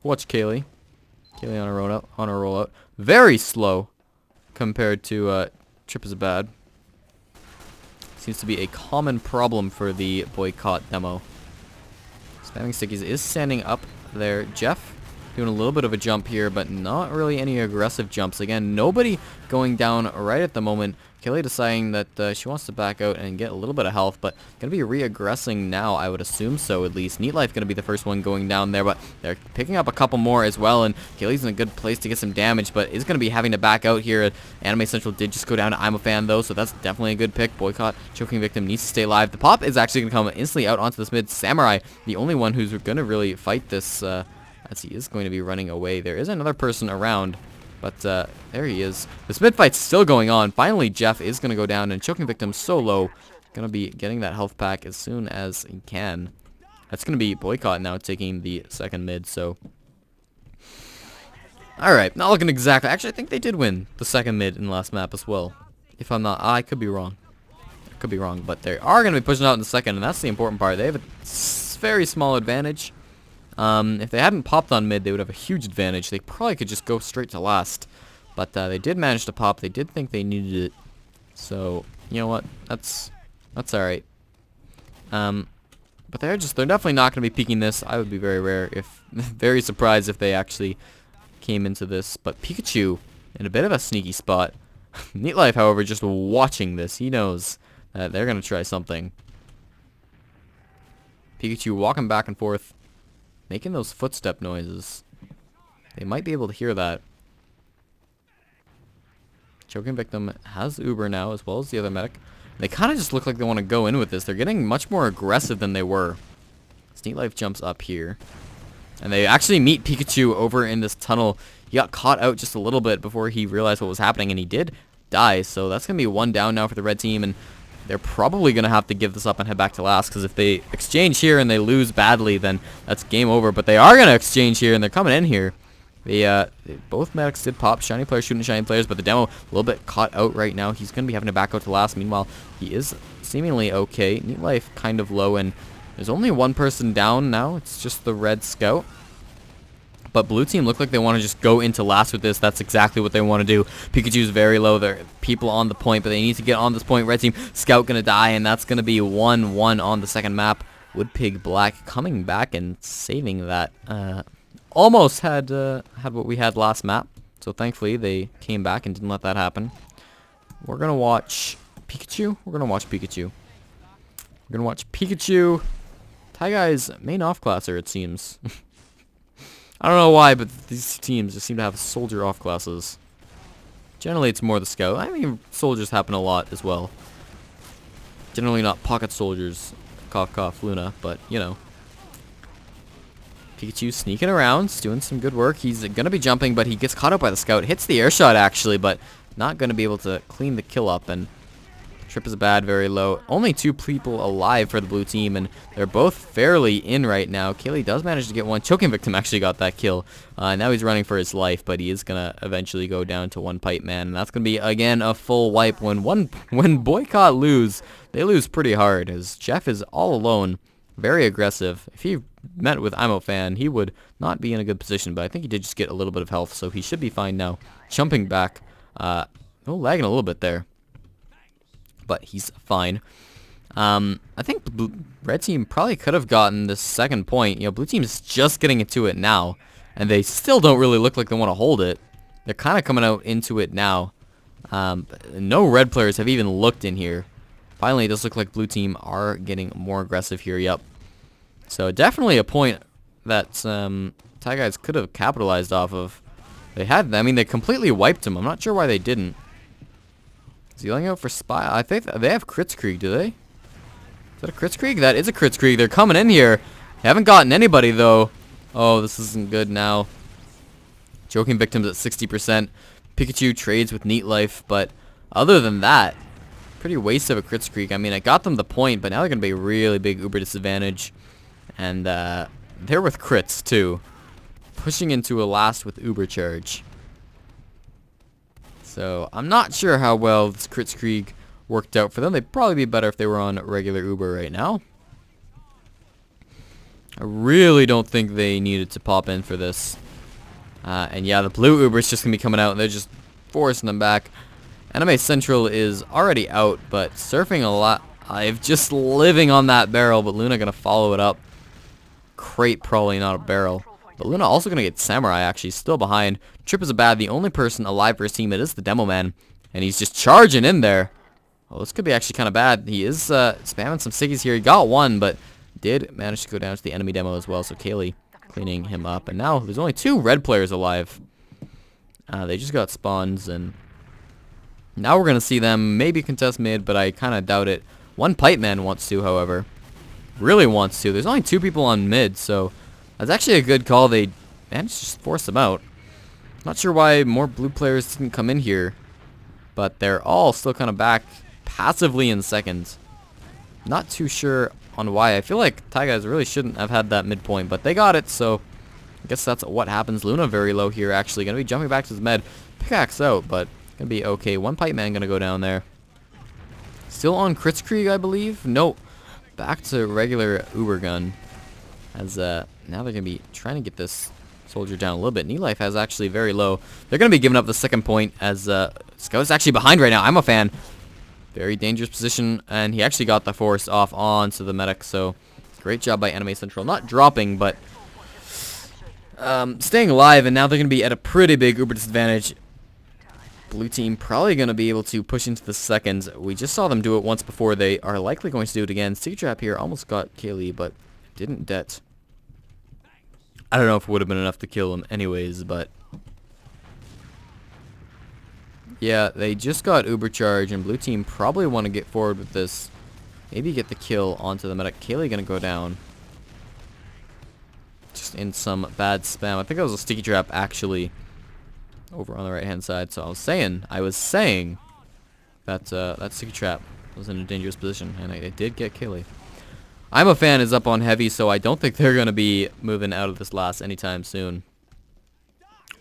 Watch Kaylee. Kaylee on a rollout. Very slow compared to Trip as a Bad. Seems to be a common problem for the boycott demo. Spamming stickies is standing up there. Jeff doing a little bit of a jump here, but not really any aggressive jumps. Again, nobody going down right at the moment. Kaylee deciding that she wants to back out and get a little bit of health, but going to be re-aggressing now, I would assume so at least. Neat Life going to be the first one going down there, but they're picking up a couple more as well, and Kaylee's in a good place to get some damage, but is going to be having to back out here. Anime Central did just go down to I'm a Fan, though, so that's definitely a good pick. Boycott, Choking Victim needs to stay alive. The pop is actually going to come instantly out onto this mid. Samurai, the only one who's going to really fight this, as he is going to be running away. There is another person around, but there he is. This mid fight's still going on. Finally, Jeff is going to go down, and Choking Victim so low. gonna be getting that health pack as soon as he can. That's gonna be Boycott now taking the second mid, so... Alright, not looking exactly... Actually, I think they did win the second mid in the last map as well. If I'm not... I could be wrong. I could be wrong, but they are gonna be pushing out in the second, and that's the important part. They have a very small advantage. If they hadn't popped on mid, they would have a huge advantage. They probably could just go straight to last. But they did manage to pop. They did think they needed it. So, you know what? That's alright. But they're definitely not going to be peeking this. I would be very surprised if they actually came into this. But Pikachu in a bit of a sneaky spot. Neat Life, however, just watching this, he knows that they're going to try something. Pikachu walking back and forth, making those footstep noises. They might be able to hear that. Choking Victim has Uber now, as well as the other medic. They kind of just look like they want to go in with this. They're getting much more aggressive than they were. Neat Life jumps up here. And they actually meet Pikachu over in this tunnel. He got caught out just a little bit before he realized what was happening, and he did die. So that's going to be one down now for the red team, and they're probably going to have to give this up and head back to last, because if they exchange here and they lose badly, then that's game over. But they are going to exchange here, and they're coming in here. Both medics did pop. Shiny players shooting shiny players, but the demo a little bit caught out right now. He's going to be having to back out to last. Meanwhile, he is seemingly okay. Neat Life kind of low, and there's only one person down now. It's just the red scout. But blue team look like they want to just go into last with this. That's exactly what they want to do. Pikachu's very low. There are people on the point, but they need to get on this point. Red team, scout going to die, and that's going to be 1-1 on the second map. Woodpig Black coming back and saving that. Almost had what we had last map, so thankfully they came back and didn't let that happen. We're gonna watch Pikachu. We're gonna watch Pikachu. Taigai's main off-classer, it seems. I don't know why, but these teams just seem to have soldier off-classes. Generally, it's more the scout. I mean, soldiers happen a lot as well. Generally not pocket soldiers. Cough, cough, Luna, but, you know. Pikachu sneaking around, doing some good work. He's going to be jumping, but he gets caught up by the scout. Hits the air shot, actually, but not going to be able to clean the kill up. And trip is bad, very low. Only 2 people alive for the blue team, and they're both fairly in right now. Kaylee does manage to get one. Choking Victim actually got that kill. Now he's running for his life, but he is going to eventually go down to 1 pipe man. And that's going to be, again, a full wipe. When Boycott lose, they lose pretty hard, as Jeff is all alone. Very aggressive. If he met with Imo Fan, he would not be in a good position, but I think he did just get a little bit of health, so he should be fine now. Jumping back. Lagging a little bit there, but he's fine. I think red team probably could have gotten this second point. You know, blue team is just getting into it now, and they still don't really look like they want to hold it. They're kind of coming out into it now. No red players have even looked in here. Finally, it does look like blue team are getting more aggressive here. Yep. So definitely a point that Taigai's could have capitalized off of. They had, I mean, they completely wiped him. I'm not sure why they didn't. Is he yelling out for spy? I think they have Kritzkrieg, do they? Is that a Kritzkrieg? That is a Kritzkrieg. They're coming in here. They haven't gotten anybody, though. Oh, this isn't good now. Choking Victims at 60%. Pikachu trades with Neat Life, but other than that, pretty waste of a Kritzkrieg. I mean, I got them the point, but now they're going to be a really big Uber disadvantage. And they're with crits, too. Pushing into a last with Uber charge. So, I'm not sure how well this Kritzkrieg worked out for them. They'd probably be better if they were on regular Uber right now. I really don't think they needed to pop in for this. And yeah, the blue Uber is just going to be coming out, and they're just forcing them back. Anime Central is already out, but surfing a lot. I'm just living on that barrel, but Luna going to follow it up. Crate, probably not a barrel. But Luna also going to get Samurai, actually, still behind. Trip is a bad. The only person alive for his team, it is the Demo Man. And he's just charging in there. Oh, this could be actually kind of bad. He is spamming some Siggies here. He got one, but did manage to go down to the enemy Demo as well. So Kaylee cleaning him up. And now there's only 2 red players alive. They just got spawns, and now we're going to see them maybe contest mid, but I kind of doubt it. One Pipe Man wants to, however. Really wants to. There's only 2 people on mid, so that's actually a good call. They managed to just force them out. Not sure why more blue players didn't come in here, but they're all still kind of back passively in second. Not too sure on why. I feel like Thai guys really shouldn't have had that midpoint, but they got it, so I guess that's what happens. Luna very low here, actually. Going to be jumping back to his med. Pickaxe out, but going to be okay. One pipe man going to go down there. Still on Kritzkrieg, I believe? Nope. Back to regular Uber gun. As now they're going to be trying to get this soldier down a little bit. Knee life has actually very low. They're going to be giving up the second point as Scout's actually behind right now. I'm a fan. Very dangerous position, and he actually got the force off onto the medic, so great job by Anime Central. Not dropping, but staying alive, and now they're going to be at a pretty big Uber disadvantage. Blue team probably going to be able to push into the seconds. We just saw them do it once before. They are likely going to do it again. Sticky Trap here almost got Kaylee, but didn't det. I don't know if it would have been enough to kill him anyways, but yeah, they just got Uber charge, and blue team probably want to get forward with this. Maybe get the kill onto the medic. Kaylee going to go down. Just in some bad spam. I think that was a sticky trap, actually, over on the right-hand side. So I was saying that that sticky trap was in a dangerous position, and it did get Kaylee. I'm a fan is up on heavy, so I don't think they're going to be moving out of this last anytime soon.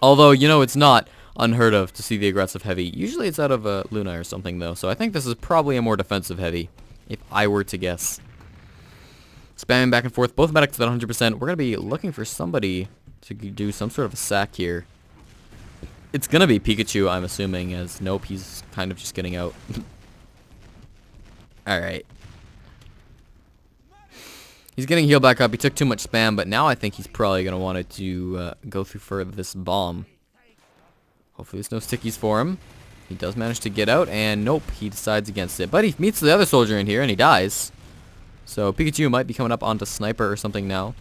Although, you know, it's not unheard of to see the aggressive heavy. Usually it's out of a Luna or something, though. So I think this is probably a more defensive heavy, if I were to guess. Spamming back and forth. Both medics at 100%. We're going to be looking for somebody to do some sort of a sack here. It's going to be Pikachu, I'm assuming, as nope, he's kind of just getting out. Alright. He's getting healed back up. He took too much spam, but now I think he's probably going to want to go through for this bomb. Hopefully there's no stickies for him. He does manage to get out, and nope, he decides against it. But he meets the other soldier in here, and he dies. So Pikachu might be coming up onto Sniper or something now.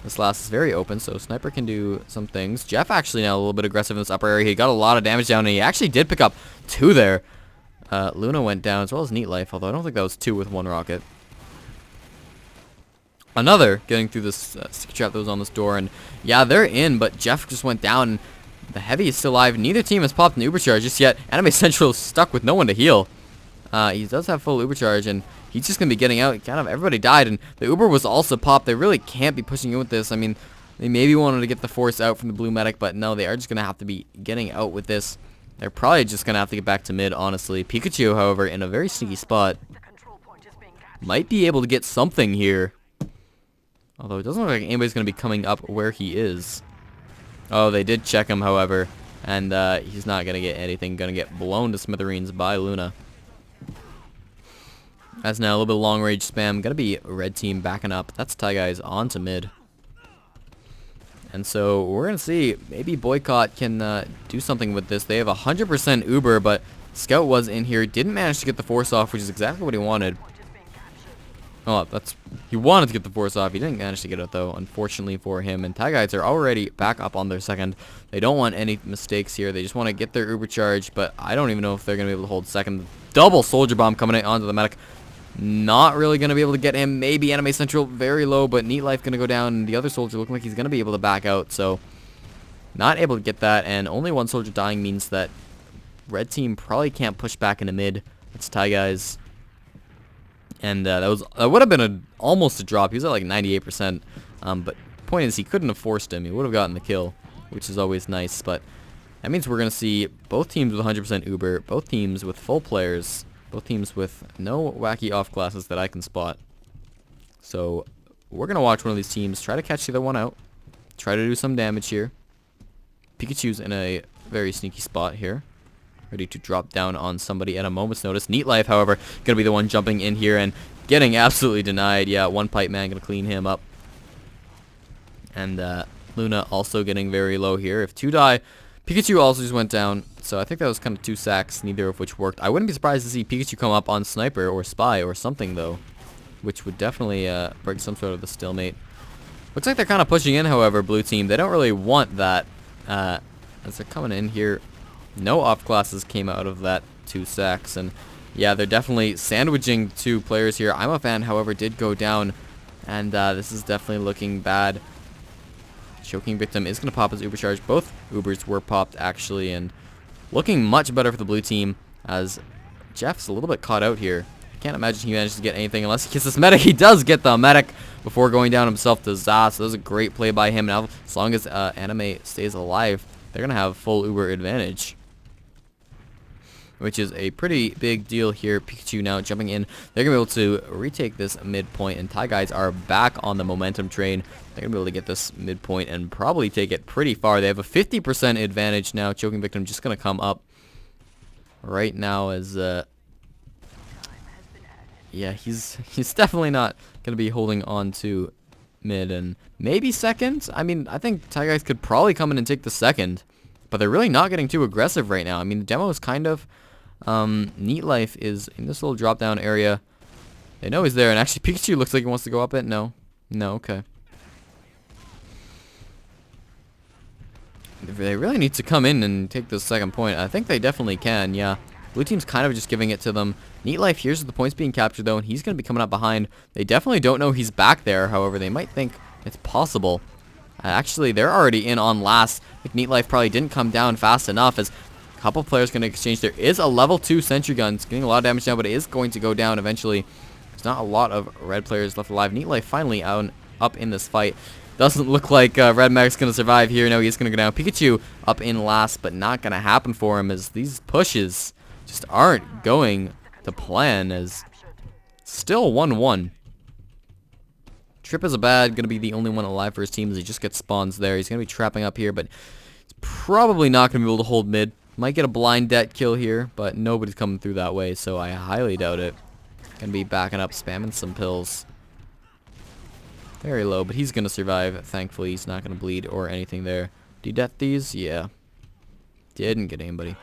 This last is very open, so Sniper can do some things. Jeff actually now a little bit aggressive in this upper area. He got a lot of damage down, and he actually did pick up 2 there. Luna went down, as well as Neat Life, although I don't think that was 2 with 1 rocket. Another getting through this sticky trap that was on this door, and yeah, they're in, but Jeff just went down, and the heavy is still alive. Neither team has popped an Uber charge just yet. Anime Central is stuck with no one to heal. He does have full Uber charge, and he's just going to be getting out. Kind of everybody died, and the Uber was also popped. They really can't be pushing in with this. I mean, they maybe wanted to get the force out from the blue medic, but no, they are just going to have to be getting out with this. They're probably just going to have to get back to mid, honestly. Pikachu, however, in a very sneaky spot, might be able to get something here. Although it doesn't look like anybody's going to be coming up where he is. Oh, they did check him, however, and he's not going to get anything. Going to get blown to smithereens by Luna. That's now a little bit of long-range spam. Going to be red team backing up. That's Thai guys on to mid. And so we're going to see maybe Boycott can do something with this. They have 100% Uber, but Scout was in here. Didn't manage to get the force off, which is exactly what he wanted. Oh, he wanted to get the force off. He didn't manage to get it, though, unfortunately for him. And Thai guys are already back up on their second. They don't want any mistakes here. They just want to get their Uber charge, but I don't even know if they're going to be able to hold second. Double soldier bomb coming in onto the medic. Not really going to be able to get him. Maybe Anime Central very low, but Neat Life going to go down. And the other soldier looking like he's going to be able to back out. So not able to get that, and only one soldier dying means that red team probably can't push back into mid. That's Thai guys. And that would have been almost a drop. He was at like 98%. But point is, he couldn't have forced him. He would have gotten the kill, which is always nice. But that means we're going to see both teams with 100% Uber, both teams with full players, both teams with no wacky off classes that I can spot. So we're going to watch one of these teams try to catch the other one out, try to do some damage here. Pikachu's in a very sneaky spot here, ready to drop down on somebody at a moment's notice. Neat Life, however, going to be the one jumping in here and getting absolutely denied. Yeah, one pipe man going to clean him up. And Luna also getting very low here. If 2 die, Pikachu also just went down. So I think that was kind of 2 sacks, neither of which worked. I wouldn't be surprised to see Pikachu come up on Sniper or Spy or something, though, which would definitely break some sort of a stalemate. Looks like they're kind of pushing in, however, blue team. They don't really want that as they're coming in here. No off classes came out of that 2 sacks, and yeah, they're definitely sandwiching 2 players here. I'm a fan, however, did go down, and this is definitely looking bad. Choking victim is going to pop his Uber charge. Both Ubers were popped, actually, and looking much better for the blue team as Jeff's a little bit caught out here. can't imagine he manages to get anything unless he gets this medic. He does get the medic before going down himself to Za. So that was a great play by him. Now, as long as Anime stays alive, they're going to have full Uber advantage, which is a pretty big deal here. Pikachu now jumping in. They're going to be able to retake this midpoint, and Thai guys are back on the momentum train. They're going to be able to get this midpoint and probably take it pretty far. They have a 50% advantage now. Choking Victim just going to come up right now as... yeah, he's definitely not going to be holding on to mid and maybe second. I mean, I think Thai guys could probably come in and take the second, but they're really not getting too aggressive right now. I mean, the demo is kind of... Neat Life is in this little drop down area. They know he's there, and actually Pikachu looks like he wants to go up it. No, okay. They really need to come in and take the second point. I think they definitely can, yeah. Blue team's kind of just giving it to them. Neat Life hears the points being captured though, and he's going to be coming up behind. They definitely don't know he's back there, however, they might think it's possible. Actually, they're already in on last. I think Neat Life probably didn't come down fast enough as couple players going to exchange. There is a level 2 sentry gun. It's getting a lot of damage now, but it is going to go down eventually. There's not a lot of red players left alive. Neat Life finally up in this fight. Doesn't look like Red Mag's going to survive here. No, he's going to go down. Pikachu up in last, but not going to happen for him as these pushes just aren't going to plan, as still 1-1. Trip is a bad, going to be the only one alive for his team as he just gets spawns there. He's going to be trapping up here, but he's probably not going to be able to hold mid. Might get a blind det kill here, but nobody's coming through that way, so I highly doubt it. Gonna be backing up, spamming some pills. Very low, but he's gonna survive. Thankfully, he's not gonna bleed or anything there. Det these? Yeah. Didn't get anybody.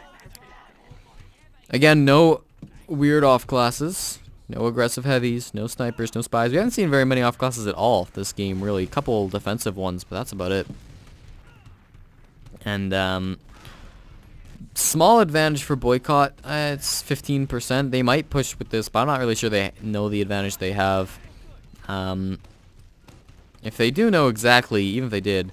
Again, no weird off classes. No aggressive heavies, no snipers, no spies. We haven't seen very many off classes at all this game, really. A couple defensive ones, but that's about it. And, small advantage for Boycott. It's 15%. They might push with this, but I'm not really sure they know the advantage they have. If they do know exactly, even if they did,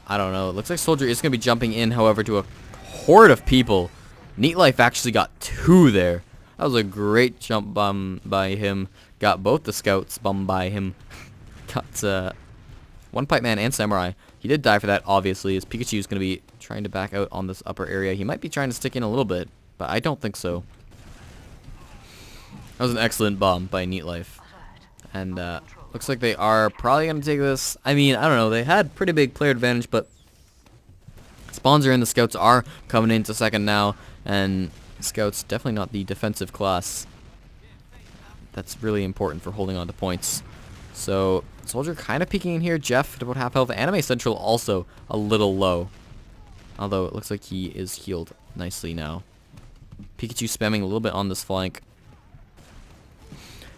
I don't know. It looks like Soldier is going to be jumping in, however, to a horde of people. Neat Life actually got 2 there. That was a great jump bomb by him. Got both the scouts bummed by him. Got one Pipe Man and Samurai. He did die for that, obviously, as Pikachu is going to be trying to back out on this upper area. He might be trying to stick in a little bit, but I don't think so. That was an excellent bomb by Neat Life. And looks like they are probably going to take this. I mean, I don't know. They had pretty big player advantage, but spawns are in. The scouts are coming into second now, and scouts definitely not the defensive class. That's really important for holding on to points. So Soldier kind of peeking in here. Jeff at about half health. Anime Central also a little low, although it looks like he is healed nicely now. Pikachu spamming a little bit on this flank.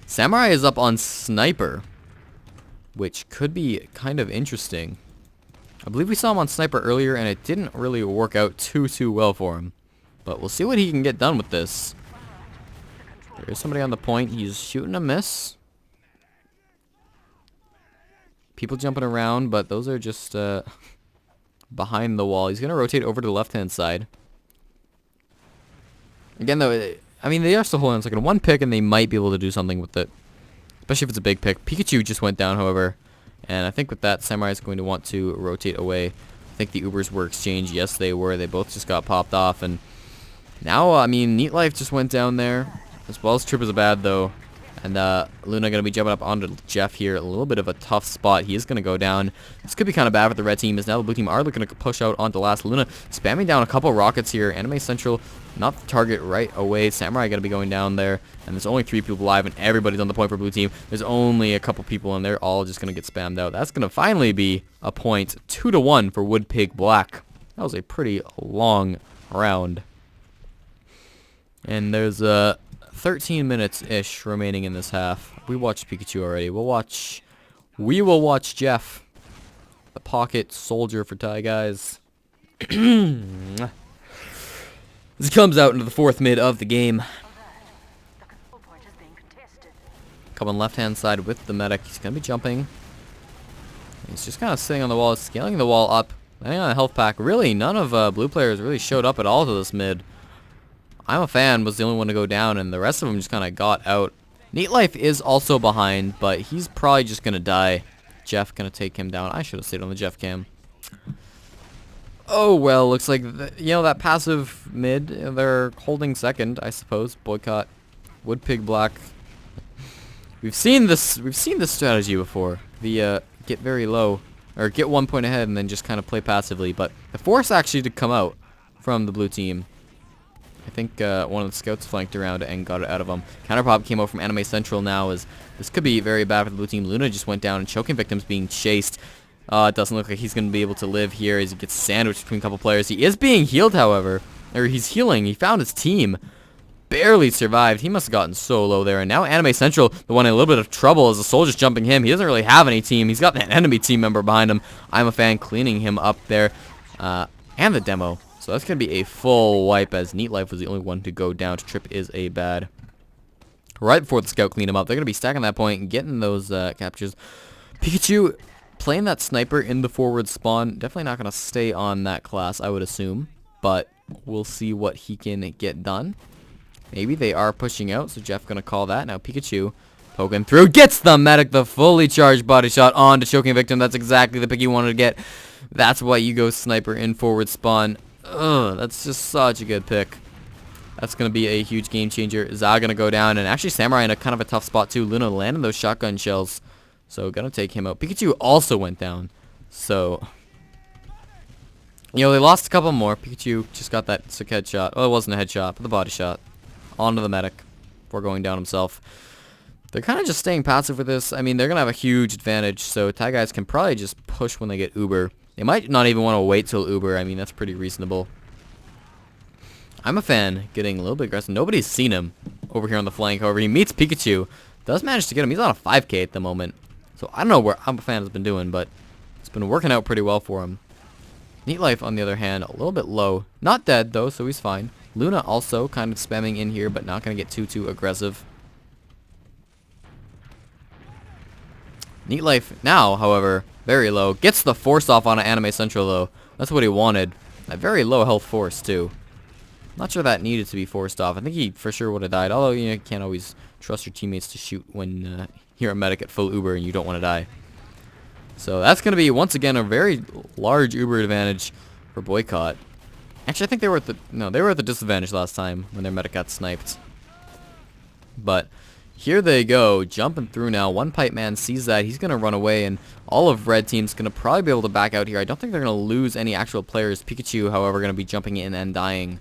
Samurai is up on Sniper, which could be kind of interesting. I believe we saw him on Sniper earlier, and it didn't really work out too well for him. But we'll see what he can get done with this. There is somebody on the point. He's shooting a miss. People jumping around, but those are just behind the wall. He's going to rotate over to the left-hand side. Again, though, I mean, they are still holding on. It's like one pick, and they might be able to do something with it. Especially if it's a big pick. Pikachu just went down, however. And I think with that, Samurai is going to want to rotate away. I think the Ubers were exchanged. Yes, they were. They both just got popped off. And now, I mean, Neat Life just went down there. As well as Trip is bad, though. And Luna going to be jumping up onto Jeff here. A little bit of a tough spot. He is going to go down. This could be kind of bad for the red team, as now the blue team are looking to push out onto last. Luna spamming down a couple rockets here. Anime Central, not the target right away. Samurai going to be going down there. And there's only 3 people alive, and everybody's on the point for blue team. There's only a couple people, and they're all just going to get spammed out. That's going to finally be a point. 2-1 for Wood Pig Black. That was a pretty long round. And there's 13 minutes-ish remaining in this half. We watched Pikachu already. We will watch Jeff, the pocket soldier for Thai guys. This comes out into the 4th mid of the game. Coming left-hand side with the medic. He's going to be jumping. He's just kind of sitting on the wall, scaling the wall up. Landing on a health pack. Really, none of blue players really showed up at all to this mid. I'm a fan was the only one to go down, and the rest of them just kind of got out. Neat Life is also behind, but he's probably just going to die. Jeff going to take him down. I should have stayed on the Jeff cam. Oh, well, looks like, that passive mid, they're holding second, I suppose. Boycott. Woodpig Black. We've seen this strategy before. The, get very low, or get 1 point ahead and then just kind of play passively. But the force actually did come out from the blue team. I think one of the scouts flanked around and got it out of them. Counterpop came out from Anime Central now, as this could be very bad for the blue team. Luna just went down and choking victims being chased. It doesn't look like he's going to be able to live here as he gets sandwiched between a couple players. He is being healed, however. Or he's healing. He found his team. Barely survived. He must have gotten so low there. And now Anime Central, the one in a little bit of trouble, as the soldier's jumping him. He doesn't really have any team. He's got an enemy team member behind him. I'm a fan cleaning him up there. And the demo. So that's going to be a full wipe, as Neat Life was the only one to go down. Trip is a bad. Right before the scout cleaned him up, they're going to be stacking that point and getting those captures. Pikachu playing that sniper in the forward spawn. Definitely not going to stay on that class, I would assume. But we'll see what he can get done. Maybe they are pushing out, so Jeff going to call that. Now Pikachu poking through. Gets the medic, the fully charged body shot on to choking victim. That's exactly the pick you wanted to get. That's why you go sniper in forward spawn. Ugh, that's just such a good pick. That's going to be a huge game changer. Za going to go down, and actually Samurai in a kind of a tough spot too. Luna landing those shotgun shells. So going to take him out. Pikachu also went down. So, they lost a couple more. Pikachu just got that sick headshot. Well, it wasn't a headshot, but the body shot. Onto the medic before going down himself. They're kind of just staying passive with this. I mean, they're going to have a huge advantage. So Thai guys can probably just push when they get Uber. They might not even want to wait till Uber. I mean, that's pretty reasonable. I'm a fan getting a little bit aggressive. Nobody's seen him over here on the flank. However, he meets Pikachu. Does manage to get him. He's on a 5K at the moment. So I don't know what I'm a fan has been doing, but it's been working out pretty well for him. Neat Life, on the other hand, a little bit low. Not dead, though, so he's fine. Luna also kind of spamming in here, but not going to get too aggressive. Neat Life now, however, very low. Gets the force off on an Anime Central, though. That's what he wanted. A very low health force, too. Not sure that needed to be forced off. I think he for sure would have died, although you can't always trust your teammates to shoot when you're a medic at full Uber and you don't want to die. So that's going to be, once again, a very large Uber advantage for Boycott. Actually, I think they were at the disadvantage last time when their medic got sniped. But here they go, jumping through now. One pipe man sees that. He's going to run away, and all of red team's going to probably be able to back out here. I don't think they're going to lose any actual players. Pikachu, however, going to be jumping in and dying.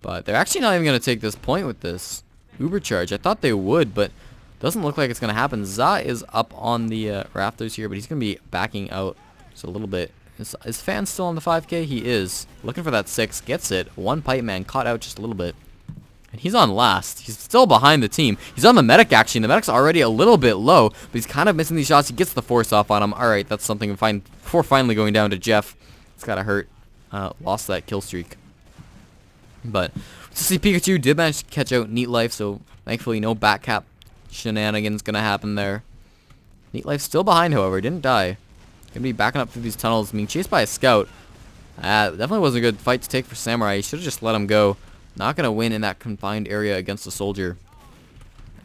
But they're actually not even going to take this point with this Uber charge. I thought they would, but doesn't look like it's going to happen. Za is up on the rafters here, but he's going to be backing out just a little bit. Is Fan still on the 5K? He is. Looking for that 6. Gets it. One pipe man caught out just a little bit. And he's on last. He's still behind the team. He's on the medic, actually. And the medic's already a little bit low, but he's kind of missing these shots. He gets the force off on him. Alright, that's something fine before finally going down to Jeff. It's got to hurt. Lost that kill streak. But to see Pikachu did manage to catch out Neat Life, so thankfully no back cap shenanigans going to happen there. Neat Life still behind, however. Didn't die. Gonna be backing up through these tunnels, being chased by a scout. Definitely wasn't a good fight to take for Samurai. He should have just let him go. Not gonna win in that confined area against a soldier.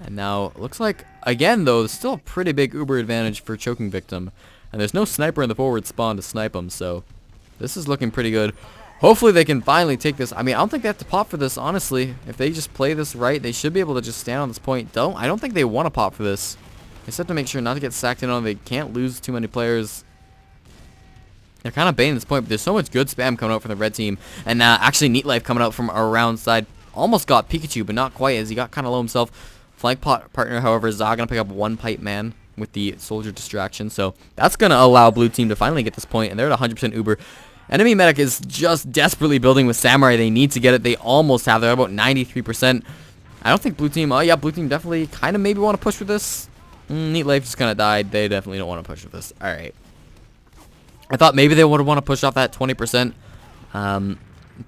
And now, looks like, again though, there's still a pretty big Uber advantage for choking victim. And there's no sniper in the forward spawn to snipe him, so this is looking pretty good. Hopefully they can finally take this. I mean, I don't think they have to pop for this, honestly. If they just play this right, they should be able to just stand on this point. I don't think they want to pop for this. They just have to make sure not to get sacked in on. They can't lose too many players. They're kind of baiting this point, but there's so much good spam coming out from the red team. And actually, Neat Life coming out from around side. Almost got Pikachu, but not quite, as he got kind of low himself. Flank partner, however, is going to pick up one pipe man with the soldier distraction. So that's going to allow blue team to finally get this point, and they're at 100% Uber. Enemy medic is just desperately building with Samurai. They need to get it. They almost have. They're about 93%. I don't think blue team... Oh, yeah, blue team definitely kind of maybe want to push with this. Neat Life just kind of died. They definitely don't want to push with this. All right. I thought maybe they would want to push off that 20%,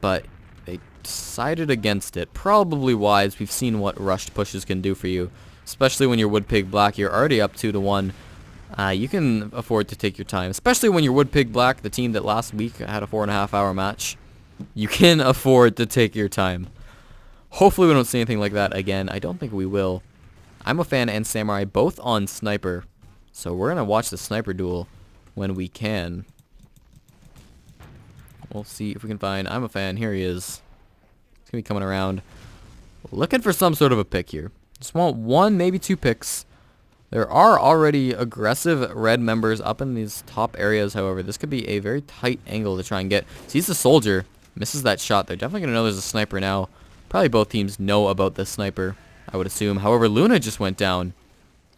but they decided against it. Probably wise. We've seen what rushed pushes can do for you, especially when you're Woodpig Black. You're already up 2-1. You can afford to take your time, especially when you're Woodpig Black, the team that last week had a 4.5-hour match. You can afford to take your time. Hopefully we don't see anything like that again. I don't think we will. I'm a fan and Samurai both on sniper. So we're going to watch the sniper duel when we can. We'll see if we can find I'm a fan. Here he is. He's going to be coming around. Looking for some sort of a pick here. Just want one, maybe two picks. There are already aggressive red members up in these top areas, however. This could be a very tight angle to try and get. Sees the soldier. Misses that shot. They're definitely going to know there's a sniper now. Probably both teams know about the sniper, I would assume. However, Luna just went down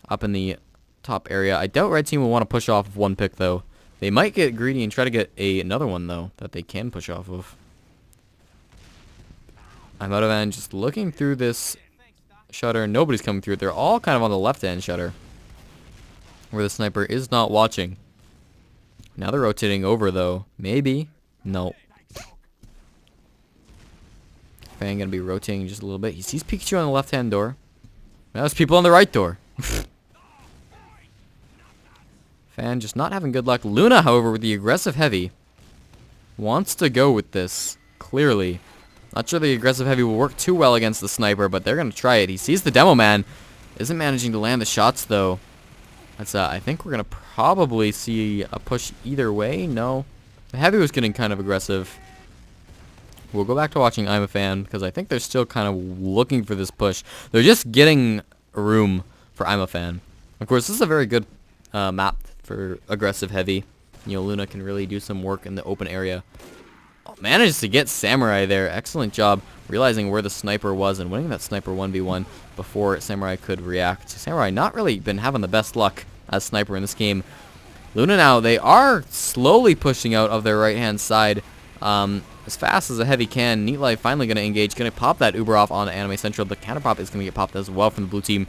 up in the top area. I doubt red team will want to push off of one pick, though. They might get greedy and try to get another one, though, that they can push off of. I'm out of end, just looking through this shutter. Nobody's coming through it. They're all kind of on the left-hand shutter, where the sniper is not watching. Now they're rotating over, though. Maybe. No. Fan gonna be rotating just a little bit. He sees Pikachu on the left-hand door. Now there's people on the right door. Fan just not having good luck. Luna, however, with the aggressive heavy, wants to go with this, clearly. Not sure the aggressive heavy will work too well against the sniper, but they're going to try it. He sees the demo man. Isn't managing to land the shots, though. That's I think we're going to probably see a push either way. No. The heavy was getting kind of aggressive. We'll go back to watching I'm a fan, because I think they're still kind of looking for this push. They're just getting room for I'm a fan. Of course, this is a very good map for aggressive heavy. You know, Luna can really do some work in the open area. Oh, manages to get Samurai there. Excellent job realizing where the sniper was and winning that sniper 1v1 before Samurai could react. Samurai not really been having the best luck as sniper in this game. Luna now, they are slowly pushing out of their right-hand side as fast as a heavy can. Neat Life finally going to engage. Going to pop that Uber off on Anime Central. The counter pop is going to get popped as well from the blue team.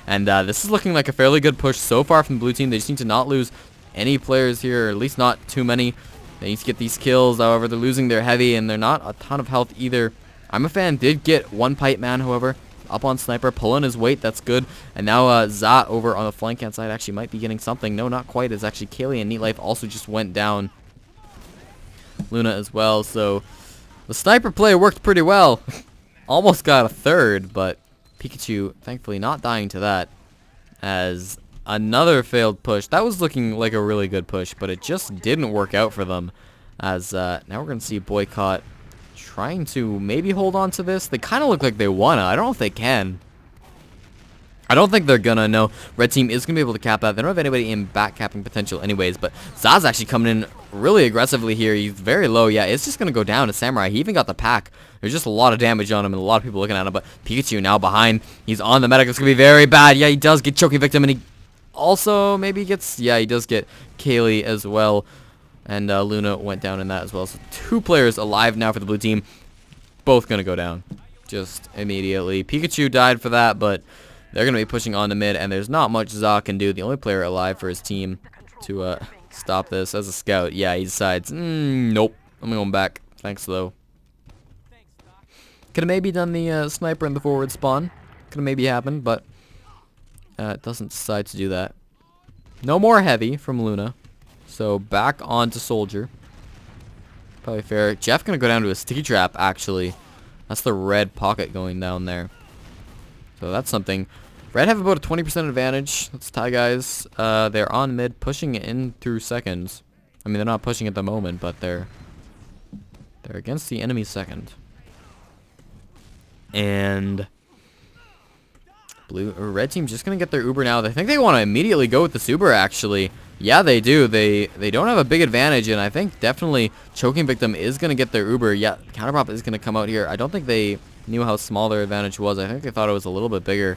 And this is looking like a fairly good push so far from the blue team. They just need to not lose any players here, or at least not too many. They need to get these kills. However, they're losing their heavy, and they're not a ton of health either. I'm a fan did get one pipe man, however, up on sniper, pulling his weight. That's good. And now Za over on the flank hand side actually might be getting something. No, not quite. It's actually Kaylee and Neat Life also just went down. Luna as well. So the sniper play worked pretty well. Almost got a third, but Pikachu thankfully not dying to that, as another failed push. That was looking like a really good push, but it just didn't work out for them, as now we're going to see Boycott trying to maybe hold on to this. They kind of look like they want to. I don't know if they can. I don't think they're going to. No, red team is going to be able to cap that. They don't have anybody in back capping potential anyways, but Zaz actually coming in really aggressively here. He's very low. Yeah, it's just going to go down to Samurai. He even got the pack. There's just a lot of damage on him and a lot of people looking at him, but Pikachu now behind. He's on the medic. It's going to be very bad. Yeah, he does get choking victim, and he also maybe gets, yeah, he does get Kaylee as well. And Luna went down in that as well. So 2 players alive now for the blue team. Both going to go down just immediately. Pikachu died for that, but they're going to be pushing on the mid, and there's not much Za can do. The only player alive for his team to stop this as a scout. Yeah, he decides, nope, I'm going back. Thanks, though. Could have maybe done the sniper in the forward spawn. Could have maybe happened, but it doesn't decide to do that. No more heavy from Luna. So back on to Soldier. Probably fair. Jeff going to go down to a sticky trap, actually. That's the red pocket going down there. So that's something. Red have about a 20% advantage. Let's tie guys. They're on mid, pushing in through seconds. I mean, they're not pushing at the moment, but they're against the enemy second. And red team just gonna get their Uber now. They think they want to immediately go with the Uber, actually. Yeah, they do. They don't have a big advantage, and I think definitely choking victim is gonna get their Uber. Yeah, counterprop is gonna come out here. I don't think they knew how small their advantage was. I think they thought it was a little bit bigger,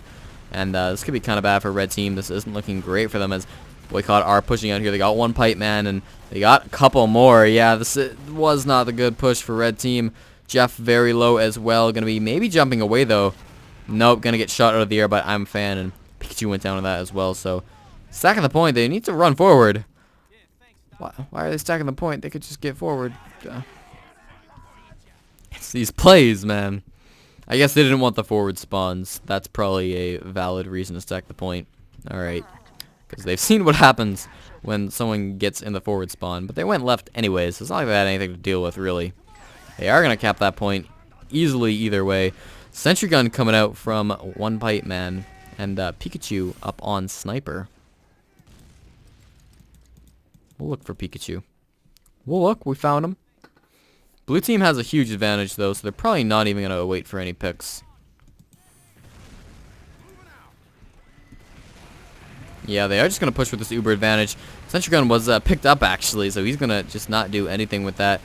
and this could be kind of bad for red team. This isn't looking great for them, as Boycott are pushing out here. They got one pipe man, and they got a couple more. Yeah, this was not a good push for red team. Jeff very low as well. Gonna be maybe jumping away though. Nope, gonna get shot out of the air by I'm a fan, and Pikachu went down to that as well. So stacking the point, they need to run forward. Why are they stacking the point? They could just get forward. It's these plays, man. I guess they didn't want the forward spawns. That's probably a valid reason to stack the point. Alright. Because they've seen what happens when someone gets in the forward spawn. But they went left anyways. So it's not like they had anything to deal with, really. They are going to cap that point easily either way. Sentry gun coming out from one pipe man. And Pikachu up on Sniper. We'll look for Pikachu. We'll look. We found him. Blue team has a huge advantage, though, so they're probably not even going to wait for any picks. Yeah, they are just going to push with this uber advantage. Sentry Gun was picked up, actually, so he's going to just not do anything with that.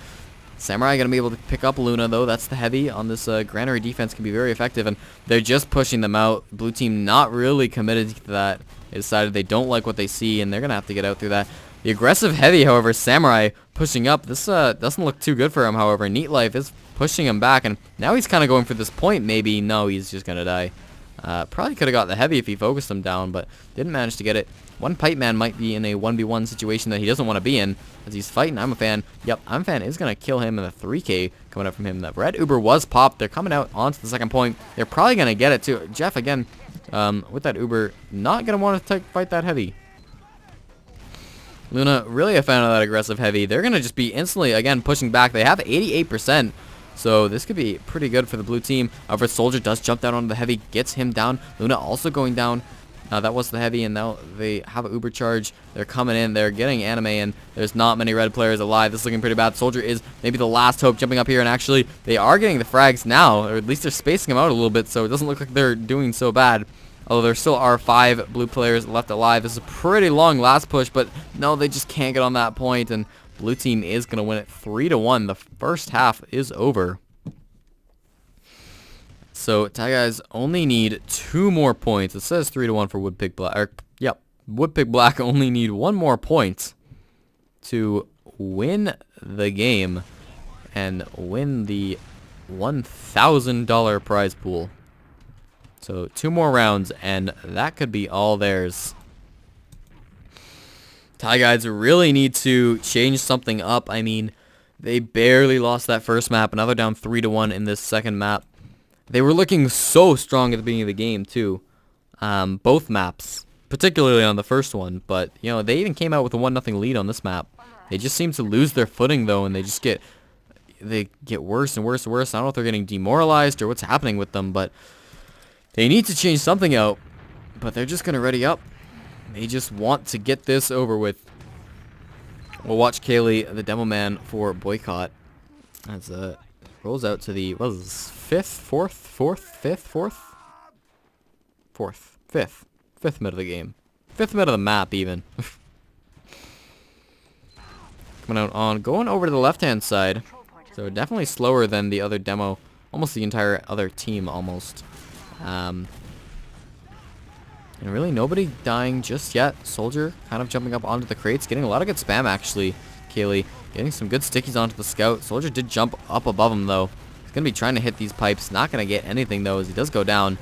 Samurai going to be able to pick up Luna, though. That's the heavy on this granary defense can be very effective, and they're just pushing them out. Blue team not really committed to that. They decided they don't like what they see, and they're going to have to get out through that. The aggressive heavy, however, Samurai pushing up. This doesn't look too good for him, however. Neat Life is pushing him back, and now he's kind of going for this point, maybe. No, he's just going to die. Probably could have got the heavy if he focused him down, but didn't manage to get it. One Pipe Man might be in a 1v1 situation that he doesn't want to be in, as he's fighting I'm a Fan. Yep, I'm a Fan is going to kill him, and the 3k coming up from him. The red Uber was popped. They're coming out onto the second point. They're probably going to get it, too. Jeff, again, with that Uber, not going to want to fight that heavy. Luna, really a fan of that aggressive heavy. They're going to just be instantly, again, pushing back. They have 88%, so this could be pretty good for the blue team. However, Soldier does jump down onto the heavy, gets him down. Luna also going down. That was the heavy, and now they have an Uber charge. They're coming in. They're getting anime, and there's not many red players alive. This is looking pretty bad. Soldier is maybe the last hope jumping up here, and actually, they are getting the frags now, or at least they're spacing them out a little bit, so it doesn't look like they're doing so bad. Although there still are 5 blue players left alive. This is a pretty long last push, but no, they just can't get on that point, and blue team is going to win it 3-1. The first half is over. So, Tie Guys only need 2 more points. It says 3-1 for Woodpig Black. Yep, Woodpig Black only need 1 more point to win the game and win the $1,000 prize pool. So 2 more rounds, and that could be all theirs. Tie Guys really need to change something up. I mean, they barely lost that first map, and now they're down 3-1 in this second map. They were looking so strong at the beginning of the game, too. Both maps, particularly on the first one, but, you know, they even came out with a 1-0 lead on this map. They just seem to lose their footing, though, and they get worse and worse and worse. I don't know if they're getting demoralized or what's happening with them, but they need to change something out, but they're just going to ready up. They just want to get this over with. We'll watch Kaylee, the Demo Man, for Boycott. As rolls out to the, what is this, 5th mid of the game. 5th mid of the map, even. Coming out on, going over to the left-hand side. So definitely slower than the other demo. Almost the entire other team, almost. And really nobody dying just yet. Soldier kind of jumping up onto the crates, getting a lot of good spam actually. Kaylee getting some good stickies onto the scout. Soldier did jump up above him though. He's going to be trying to hit these pipes. Not going to get anything though as he does go down.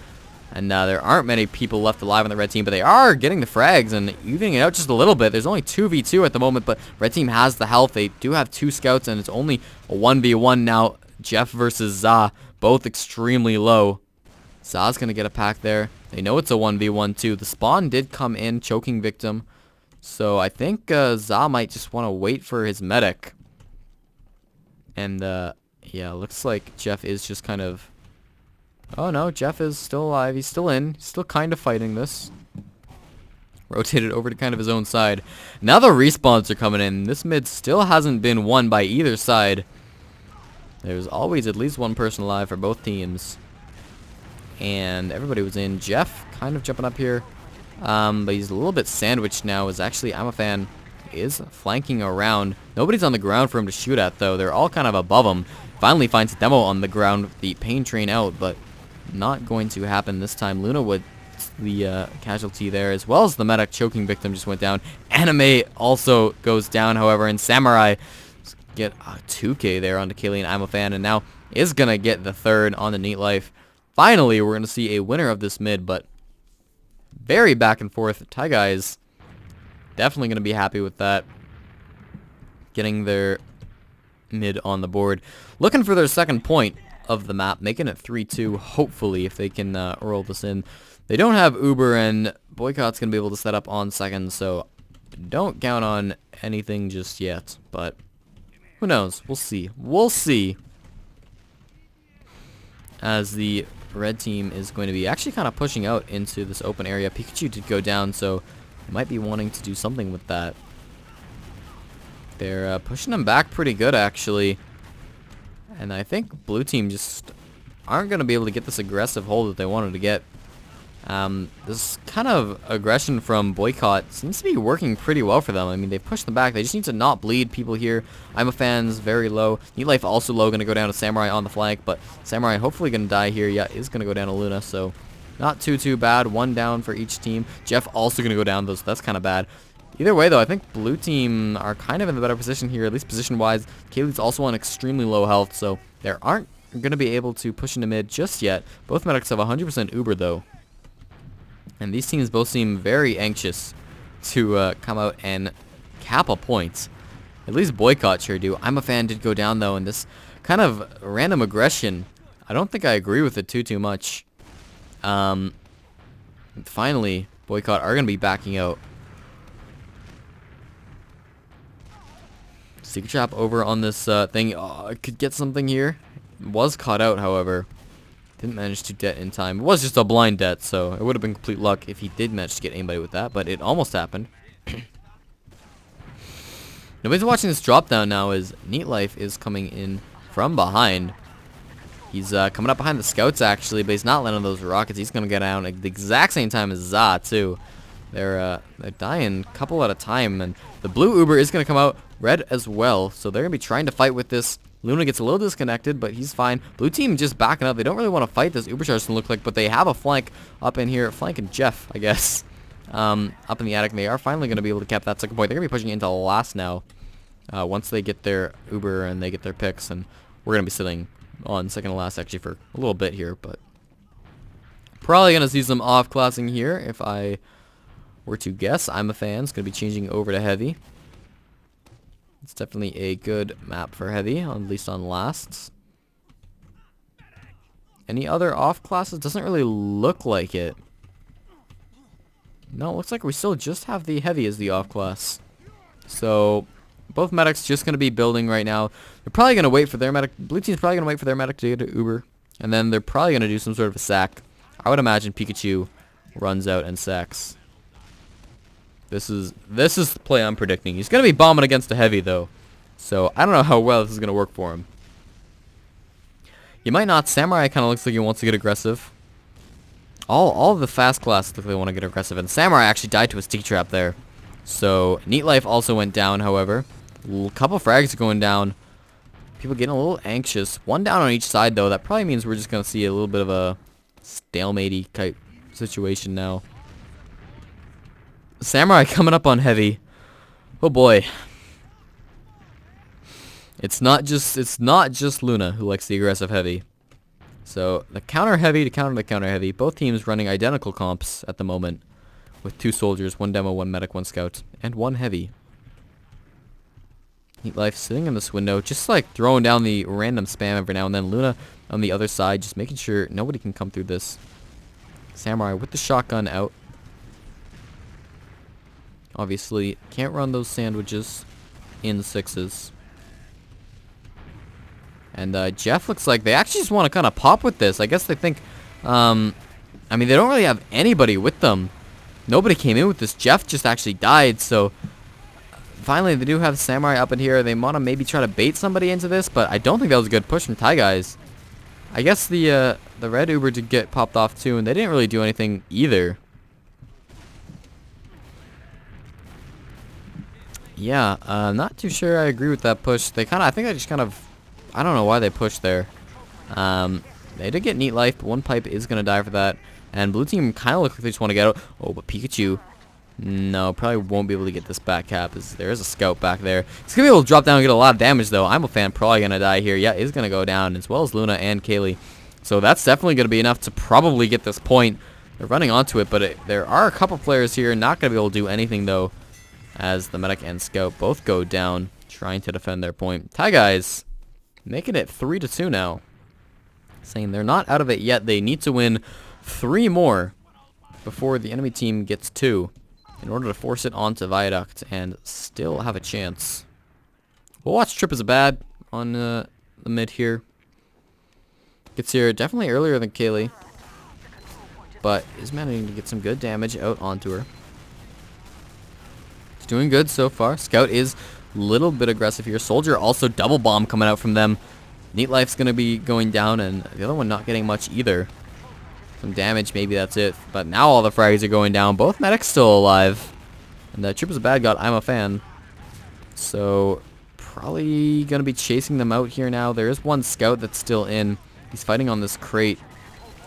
And there aren't many people left alive on the red team, but they are getting the frags and evening it out just a little bit. There's only 2v2 at the moment, but red team has the health. They do have 2 scouts, and it's only a 1v1 now. Jeff versus Za, both extremely low. Za's going to get a pack there. They know it's a 1v1 too. The spawn did come in, choking victim. So I think Za might just want to wait for his medic. And yeah, looks like Jeff is just kind of... Oh no, Jeff is still alive. He's still in. He's still kind of fighting this. Rotated over to kind of his own side. Now the respawns are coming in. This mid still hasn't been won by either side. There's always at least one person alive for both teams. And everybody was in. Jeff kind of jumping up here. But he's a little bit sandwiched now. As actually, I'm a Fan is flanking around. Nobody's on the ground for him to shoot at, though. They're all kind of above him. Finally finds a Demo on the ground with the pain train out, but not going to happen this time. Luna would the casualty there, as well as the medic choking victim just went down. Anime also goes down, however, and Samurai get a 2k there onto Kaylee and I'm a Fan, and now is going to get the 3rd on the Neat Life. Finally, we're going to see a winner of this mid, but very back and forth. Tie Guys definitely going to be happy with that. Getting their mid on the board. Looking for their second point of the map, making it 3-2, hopefully, if they can roll this in. They don't have Uber, and Boycott's going to be able to set up on second, so don't count on anything just yet, but who knows? We'll see. We'll see. As the red team is going to be actually kind of pushing out into this open area. Pikachu did go down, so they might be wanting to do something with that. They're pushing them back pretty good, actually. And I think blue team just aren't going to be able to get this aggressive hold that they wanted to get. This kind of aggression from Boycott seems to be working pretty well for them. I mean, they pushed them back. They just need to not bleed people here. I'm a fan's very low. Neat Life also low, going to go down to Samurai on the flank, but Samurai hopefully going to die here. Yeah, is going to go down to Luna, so not too bad. One down for each team. Jeff also going to go down, though, so that's kind of bad. Either way, though, I think blue team are kind of in the better position here, at least position-wise. Kaylee's also on extremely low health, so they aren't going to be able to push into mid just yet. Both medics have 100% Uber, though. And these teams both seem very anxious to come out and cap a point. At least Boycott sure do. I'm a fan did go down, though, and this kind of random aggression, I don't think I agree with it too much. Finally, Boycott are going to be backing out. Secret Trap over on this thing. Oh, I could get something here. Was caught out, however. Didn't manage to det in time. It was just a blind det, so it would have been complete luck if he did manage to get anybody with that, but it almost happened. Nobody's watching this drop down now as Neat Life is coming in from behind. He's coming up behind the scouts, actually, but he's not landing those rockets. He's going to get down at the exact same time as Za, too. They're dying a couple at a time, and the blue Uber is going to come out, red as well, so they're going to be trying to fight with this. Luna gets a little disconnected, but he's fine. Blue team just backing up. They don't really want to fight this Uber Charge, look like, but they have a flank up in here. Flank and Jeff, I guess, up in the attic. And they are finally going to be able to cap that second point. They're going to be pushing into the last now once they get their Uber and they get their picks. And we're going to be sitting on second to last, actually, for a little bit here. But probably going to see some off-classing here if I were to guess. I'm a fan. It's going to be changing over to heavy. It's definitely a good map for heavy, at least on lasts. Any other off classes? Doesn't really look like it. No, it looks like we still just have the heavy as the off class. So both medics just going to be building right now. They're probably going to wait for their medic. Blue team's probably going to wait for their medic to get to Uber. And then they're probably going to do some sort of a sack. I would imagine Pikachu runs out and sacks. This is the play I'm predicting. He's going to be bombing against a heavy, though. So, I don't know how well this is going to work for him. You might not. Samurai kind of looks like he wants to get aggressive. All of the fast classes look like they want to get aggressive. And Samurai actually died to a sticky trap there. So, Neat Life also went down, however. A couple frags are going down. People getting a little anxious. One down on each side, though. That probably means we're just going to see a little bit of a stalemate-y type situation now. Samurai coming up on heavy. Oh boy. It's not just Luna who likes the aggressive heavy. So the counter heavy to counter the counter heavy. Both teams running identical comps at the moment, with 2 soldiers, 1 demo, 1 medic, 1 scout, and 1 heavy. Neat Life sitting in this window, just like throwing down the random spam every now and then. Luna on the other side, just making sure nobody can come through this. Samurai with the shotgun out. Obviously, can't run those sandwiches in 6s. And Jeff looks like they actually just want to kind of pop with this. I guess they think, I mean, they don't really have anybody with them. Nobody came in with this. Jeff just actually died, so finally they do have Samurai up in here. They want to maybe try to bait somebody into this, but I don't think that was a good push from Thai guys. I guess the red Uber did get popped off too, and they didn't really do anything either. Yeah, not too sure I agree with that push. I think they just kind of, I don't know why they pushed there. They did get Neat Life, but 1 pipe is going to die for that. And blue team kind of looks like they just want to get out. Oh, but Pikachu, no, probably won't be able to get this back cap, as there is a scout back there. He's going to be able to drop down and get a lot of damage, though. I'm a fan, probably going to die here. Yeah, he's going to go down, as well as Luna and Kaylee. So that's definitely going to be enough to probably get this point. They're running onto it, but there are a couple players here not going to be able to do anything, though, as the medic and scout both go down, trying to defend their point. Thai guys making it 3-2 now. Saying they're not out of it yet. They need to win 3 more before the enemy team gets 2 in order to force it onto Viaduct and still have a chance. We'll watch Trip as a bad on the mid here. Gets here definitely earlier than Kaylee, but is managing to get some good damage out onto her. It's doing good so far. Scout is a little bit aggressive here. Soldier also double bomb coming out from them. Neat Life's going to be going down, and the other one not getting much either. Some damage, maybe that's it. But now all the frags are going down. Both medics still alive. And Trip is a bad god. I'm a fan. So probably going to be chasing them out here now. There is one scout that's still in. He's fighting on this crate.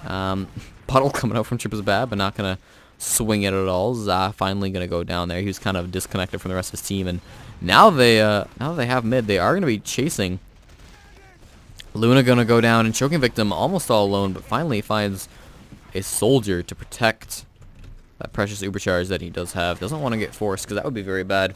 Puddle coming out from Trip is bad, but not going to swing it at all. Za finally going to go down there. He was kind of disconnected from the rest of his team. And now they have mid. They are going to be chasing. Luna going to go down and choking victim almost all alone, but finally finds a soldier to protect that precious uber charge that he does have. Doesn't want to get forced because that would be very bad.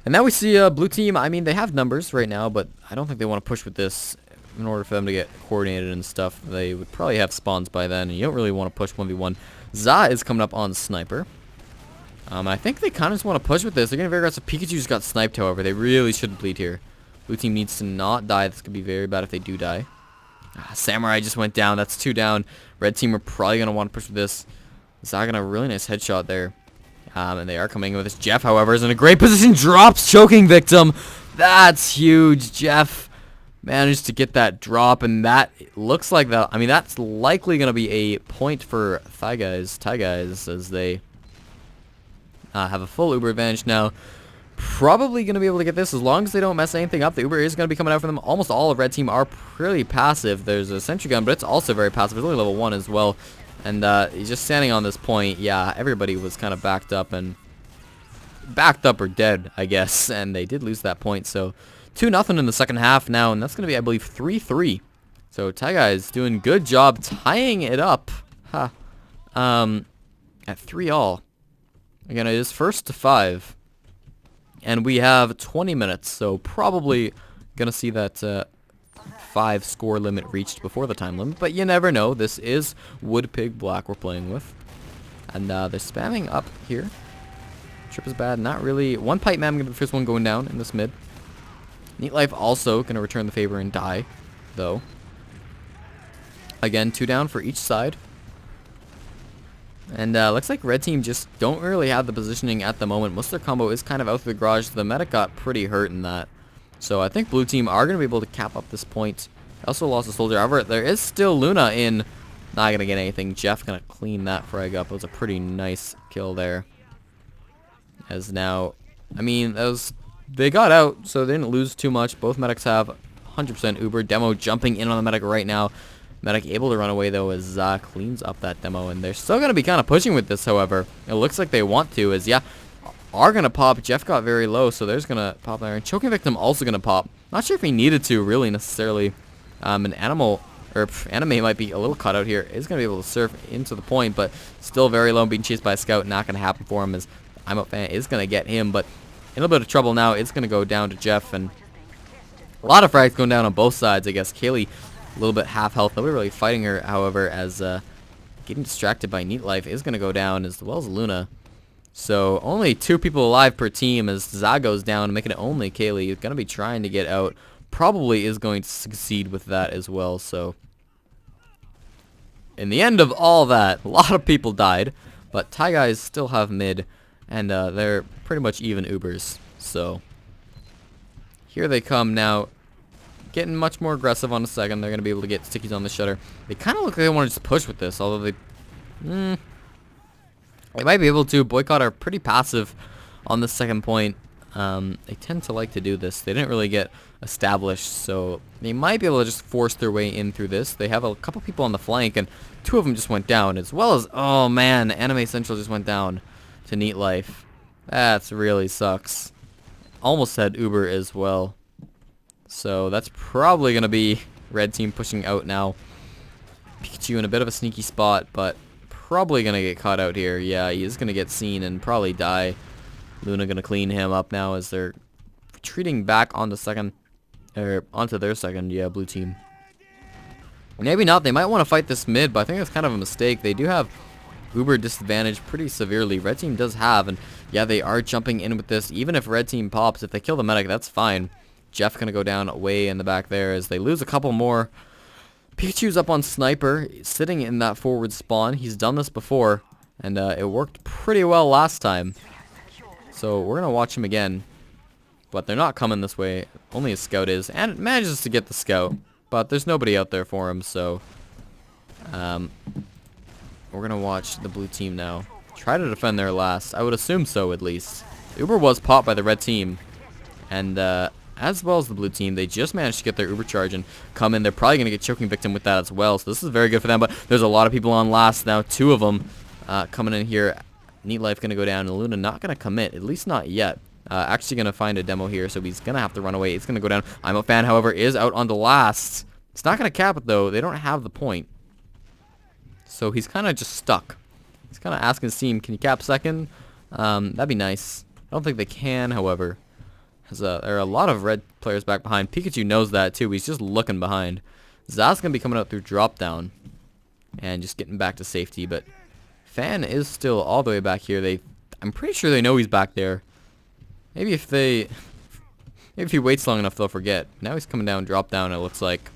And now we see blue team. I mean, they have numbers right now, but I don't think they want to push with this in order for them to get coordinated and stuff. They would probably have spawns by then, and you don't really want to push 1v1. Za is coming up on sniper. I think they kind of just want to push with this. They're getting very aggressive. Pikachu just got sniped, however. They really shouldn't bleed here. Blue team needs to not die. This could be very bad if they do die. Samurai just went down. That's 2 down. Red team are probably going to want to push with this. Zaga a really nice headshot there. And they are coming in with this. Jeff, however, is in a great position. Drops choking victim. That's huge. Jeff managed to get that drop, and that looks like that. I mean, that's likely going to be a point for Thai Guys, as they have a full Uber advantage now. Probably going to be able to get this as long as they don't mess anything up. The Uber is going to be coming out for them. Almost all of Red Team are pretty passive. There's a sentry gun, but it's also very passive. It's only level 1 as well. And he's just standing on this point. Yeah, everybody was kind of backed up or dead, I guess. And they did lose that point. So 2-0 in the second half now. And that's going to be, I believe, 3-3. So Taiga is doing good job tying it up. At 3-all. Again, it is first to 5. And we have 20 minutes, so probably going to see that 5 score limit reached before the time limit. But you never know. This is Wood Pig Black we're playing with. And they're spamming up here. Trip is bad. Not really. One pipe man going to be the first one going down in this mid. Neat Life also going to return the favor and die, though. Again, 2 down for each side. And looks like Red Team just don't really have the positioning at the moment. Most of their combo is kind of out through the garage. The medic got pretty hurt in that. So I think Blue Team are going to be able to cap up this point. Also lost a soldier. However, there is still Luna in. Not going to get anything. Jeff going to clean that frag up. It was a pretty nice kill there. As now, I mean, they got out, so they didn't lose too much. Both medics have 100% Uber. Demo jumping in on the medic right now. Medic able to run away, though, as cleans up that demo. And they're still going to be kind of pushing with this, however. It looks like they want to, as, yeah, are going to pop. Jeff got very low, so there's going to pop there. And choking victim also going to pop. Not sure if he needed to, really, necessarily. An anime might be a little cut out here. Is going to be able to surf into the point, but still very low, being chased by a scout. Not going to happen for him, as I'm a fan is going to get him, but in a little bit of trouble now. It's going to go down to Jeff, and a lot of frags going down on both sides, I guess. Kaylee, a little bit half health. Nobody really fighting her, however, as getting distracted by Neat Life is going to go down, as well as Luna. So only 2 people alive per team as Za goes down, making it only Kaylee. He's going to be trying to get out. Probably is going to succeed with that as well. So in the end of all that, a lot of people died, but Thai Guys still have mid, and they're pretty much even Ubers. So here they come now. Getting much more aggressive on the second. They're going to be able to get stickies on the shutter. They kind of look like they want to just push with this, although they might be able to. Boycott are pretty passive on the second point. They tend to like to do this. They didn't really get established, so they might be able to just force their way in through this. They have a couple people on the flank, and 2 of them just went down, as well as, oh man, Anime Central just went down to Neat Life. That really sucks. Almost had Uber as well. So that's probably going to be Red Team pushing out now. Pikachu in a bit of a sneaky spot, but probably going to get caught out here. Yeah, he is going to get seen and probably die. Luna going to clean him up now as they're retreating back on the second, or onto their second, yeah, Blue Team. Maybe not. They might want to fight this mid, but I think that's kind of a mistake. They do have Uber disadvantage pretty severely. Red Team does have, and yeah, they are jumping in with this. Even if Red Team pops, if they kill the medic, that's fine. Jeff going to go down way in the back there as they lose a couple more Pikachu's up on Sniper, sitting in that forward spawn. He's done this before, and it worked pretty well last time. So we're going to watch him again. But they're not coming this way. Only a scout is, and it manages to get the scout. But there's nobody out there for him, so... we're going to watch the blue team now. Try to defend their last. I would assume so, at least. Uber was popped by the red team. And, as well as the blue team, they just managed to get their Uber charge and come in. They're probably going to get choking victim with that as well. So this is very good for them. But there's a lot of people on last now. 2 of them coming in here. Neat Life going to go down. And Luna not going to commit. At least not yet. Actually going to find a demo here. So he's going to have to run away. It's going to go down. I'm a fan, however, is out on the last. It's not going to cap it, though. They don't have the point. So he's kind of just stuck. He's kind of asking his team, can you cap second? That'd be nice. I don't think they can, however. There are a lot of red players back behind. Pikachu knows that too. He's just looking behind. Zaz's going to be coming out through drop down. And just getting back to safety. But Fan is still all the way back here. I'm pretty sure they know he's back there. Maybe if he waits long enough, they'll forget. Now he's coming down, drop down, it looks like.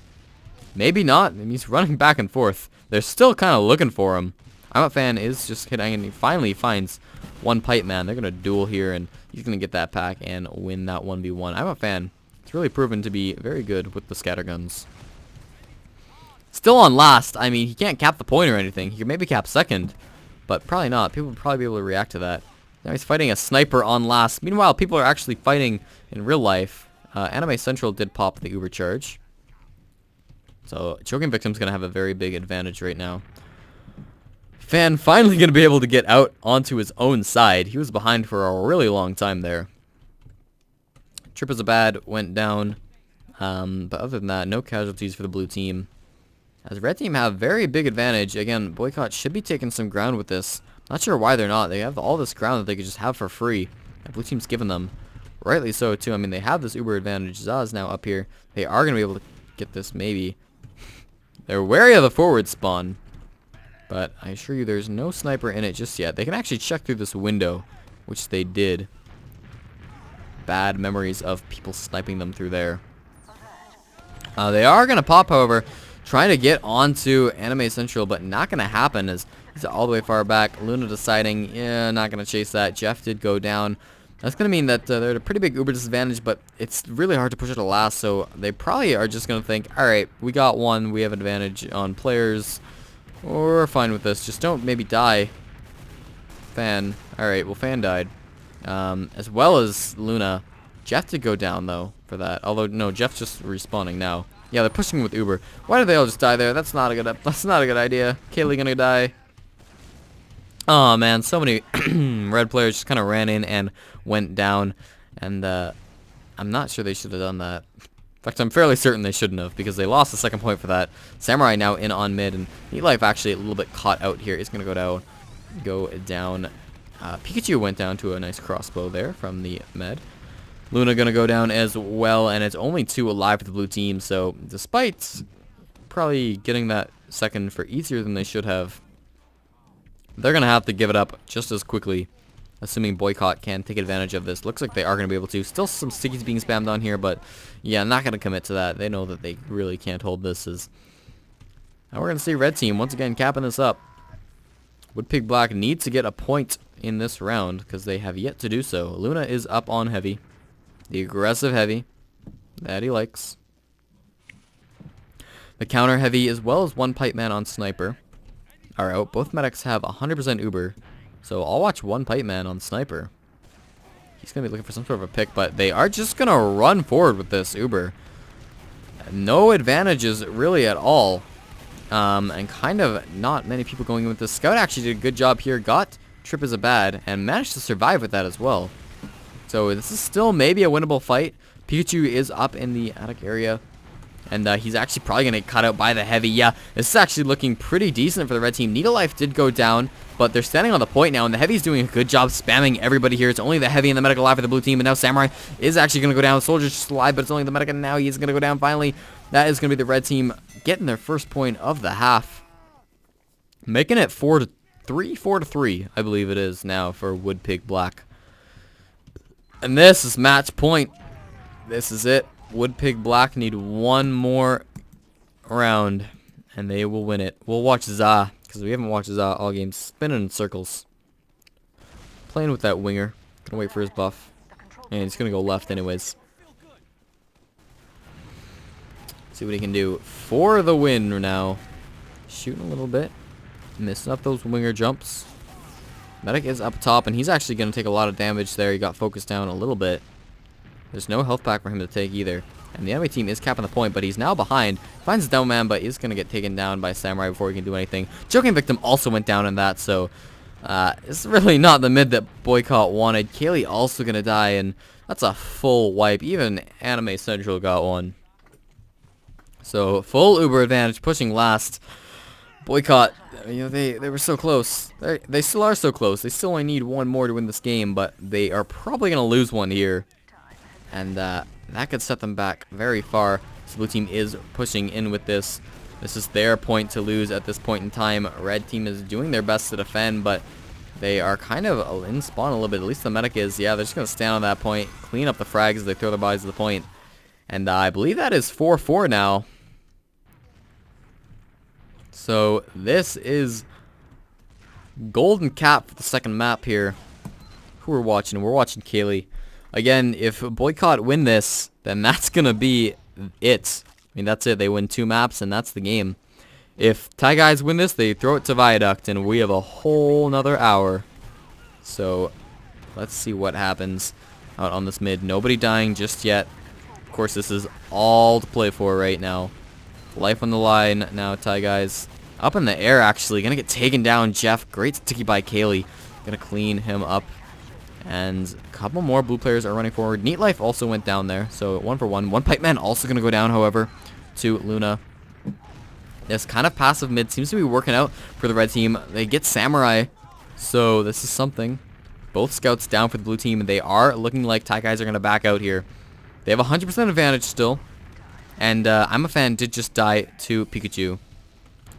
Maybe not. I mean, he's running back and forth. They're still kind of looking for him. I'm a Fan is just hitting, and he finally finds one Pipe Man. They're going to duel here, and he's going to get that pack and win that 1v1. I'm a Fan. It's really proven to be very good with the scatterguns. Still on last. I mean, he can't cap the point or anything. He could maybe cap second, but probably not. People would probably be able to react to that. Now he's fighting a Sniper on last. Meanwhile, people are actually fighting in real life. Anime Central did pop the Uber charge. So, choking victim's going to have a very big advantage right now. Fan finally going to be able to get out onto his own side. He was behind for a really long time there. Trip is a bad, went down. But other than that, no casualties for the blue team. As red team have very big advantage. Again, Boycott should be taking some ground with this. Not sure why they're not. They have all this ground that they could just have for free. And blue team's given them. Rightly so, too. I mean, they have this Uber advantage. Zaz now up here. They are going to be able to get this, maybe. They're wary of the forward spawn. But I assure you there's no sniper in it just yet. They can actually check through this window, which they did. Bad memories of people sniping them through there. They are going to pop, however, trying to get onto Anime Central, but not going to happen as he's all the way far back. Luna deciding, yeah, not going to chase that. Jeff did go down. That's going to mean that they're at a pretty big Uber disadvantage, but it's really hard to push it to last, so they probably are just going to think, alright, we got one, we have advantage on players, we're fine with this, just don't maybe die. Fan, alright, well Fan died, as well as Luna. Jeff did go down, though, for that, although, no, Jeff's just respawning now. Yeah, they're pushing with Uber. Why did they all just die there? That's not a good idea. Kaylee gonna die. Oh man, so many red players just kind of ran in and went down, and I'm not sure they should have done that. In fact, I'm fairly certain they shouldn't have, because they lost the second point for that. Samurai now in on mid, and Neat Life actually a little bit caught out here. Is gonna go down. Pikachu went down to a nice crossbow there from the med. Luna gonna go down as well, and it's only 2 alive for the blue team. So despite probably getting that second for easier than they should have, they're going to have to give it up just as quickly, assuming Boycott can take advantage of this. Looks like they are going to be able to. Still some stickies being spammed on here, but yeah, not going to commit to that. They know that they really can't hold this. Now we're going to see red team once again capping this up. Woodpig Black needs to get a point in this round because they have yet to do so. Luna is up on heavy. The aggressive heavy that he likes. The counter heavy as well as one Pipe Man on Sniper are out. Both medics have 100% Uber, so I'll watch one Pipe Man on Sniper. He's going to be looking for some sort of a pick, but they are just going to run forward with this Uber. No advantages really at all, and kind of not many people going in with this. Scout actually did a good job here, got Trip as a bad, and managed to survive with that as well. So this is still maybe a winnable fight. Pikachu is up in the attic area. And he's actually probably going to get cut out by the heavy. Yeah, this is actually looking pretty decent for the red team. Needle Life did go down, but they're standing on the point now, and the heavy's doing a good job spamming everybody here. It's only the heavy and the medic alive for the blue team, and now Samurai is actually going to go down. Soldier's just alive, but it's only the medic, and now he's going to go down finally. That is going to be the red team getting their first point of the half. Making it 4-3, I believe it is now for Woodpig Black. And this is match point. This is it. Woodpig Black need one more round. and they will win it. We'll watch Za, because we haven't watched Za all game, spinning in circles. Playing with that winger. Gonna wait for his buff. And he's gonna go left anyways. See what he can do for the win now. Shooting a little bit. Missing up those winger jumps. Medic is up top, and he's actually gonna take a lot of damage there. He got focused down a little bit. There's no health pack for him to take either. And the enemy team is capping the point, but he's now behind. Finds down man, but he's going to get taken down by Samurai before he can do anything. Choking Victim also went down in that, so it's really not the mid that Boycott wanted. Kaylee also going to die, and that's a full wipe. Even Anime Central got one. So full Uber advantage, pushing last. Boycott, you know, they were so close. They still are so close. They still only need one more to win this game, but they are probably going to lose one here. And that could set them back very far. So blue team is pushing in with this. This is their point to lose at this point in time. Red team is doing their best to defend, but they are kind of in spawn a little bit. At least the medic is. Yeah, they're just going to stand on that point, clean up the frags as they throw their bodies to the point. And I believe that is 4-4 now. So this is golden cap for the second map here. Who we're watching? We're watching Kaylee. Again, if Boycott win this, then that's going to be it. I mean, that's it. They win 2 maps, and that's the game. If Thai Guys win this, they throw it to Viaduct, and we have a whole nother hour. So, let's see what happens out on this mid. Nobody dying just yet. Of course, this is all to play for right now. Life on the line now, Thai Guys. Up in the air, actually. Going to get taken down, Jeff. Great sticky by Kaylee. Going to clean him up. And a couple more blue players are running forward. Neat Life also went down there, so 1 for 1. One Pipe Man also going to go down, however, to Luna. This kind of passive mid seems to be working out for the red team. They get Samurai, so this is something. Both scouts down for the blue team, and they are looking like Thai Guys are going to back out here. They have 100% advantage still, and I'm a fan did just die to Pikachu.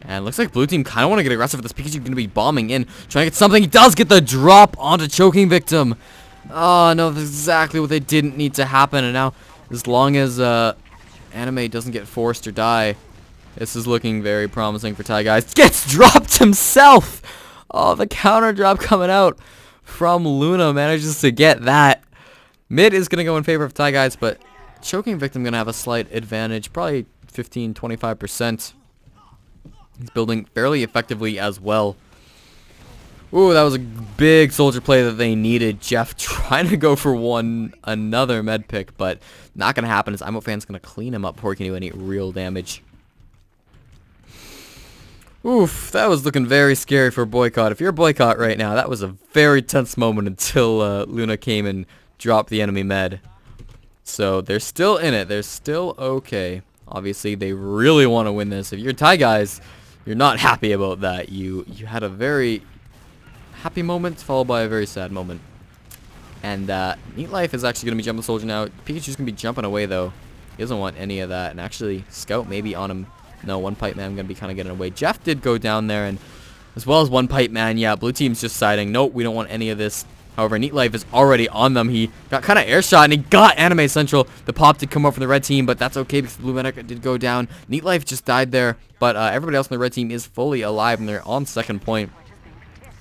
And looks like blue team kind of want to get aggressive with this. Pikachu going to be bombing in, trying to get something. He does get the drop onto Choking Victim. Oh, no, that's exactly what they didn't need to happen. And now, as long as Anime doesn't get forced or die, this is looking very promising for Thai Guys. Gets dropped himself. Oh, the counter drop coming out from Luna manages to get that. Mid is going to go in favor of Thai Guys, but Choking Victim going to have a slight advantage, probably 15-25%. He's building fairly effectively as well. Ooh, that was a big soldier play that they needed. Jeff trying to go for another med pick, but not going to happen as IMO Fan's going to clean him up before he can do any real damage. Oof, that was looking very scary for Boycott. If you're Boycott right now, that was a very tense moment until Luna came and dropped the enemy med. So they're still in it. They're still okay. Obviously, they really want to win this. If you're Thai Guys, you're not happy about that. You had a very happy moment followed by a very sad moment. And Neat Life is actually going to be jumping the soldier now. Pikachu's going to be jumping away, though. He doesn't want any of that. And actually, Scout maybe on him. No, One Pipe Man going to be kind of getting away. Jeff did go down there, and as well as One Pipe Man, yeah, blue team's just siding. Nope, we don't want any of this. However, Neat Life is already on them. He got kind of air shot, and he got Anime Central. The pop did come up from the red team, but that's okay because the blue medic did go down. Neat Life just died there, but everybody else on the red team is fully alive, and they're on second point.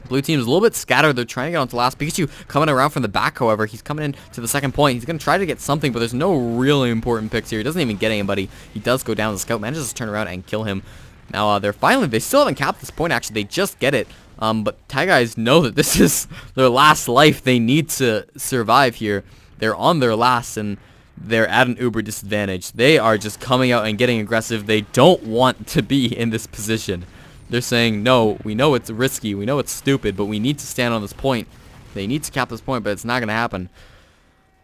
Blue team is a little bit scattered. They're trying to get onto last. Pikachu coming around from the back, however. He's coming in to the second point. He's going to try to get something, but there's no really important picks here. He doesn't even get anybody. He does go down. The scout manages to turn around and kill him. Now, they still haven't capped this point, actually. They just get it. But Thai Guys know that this is their last life. They need to survive here. They're on their last, and they're at an uber disadvantage. They are just coming out and getting aggressive. They don't want to be in this position. They're saying, no, we know it's risky. We know it's stupid, but we need to stand on this point. They need to cap this point, but it's not going to happen.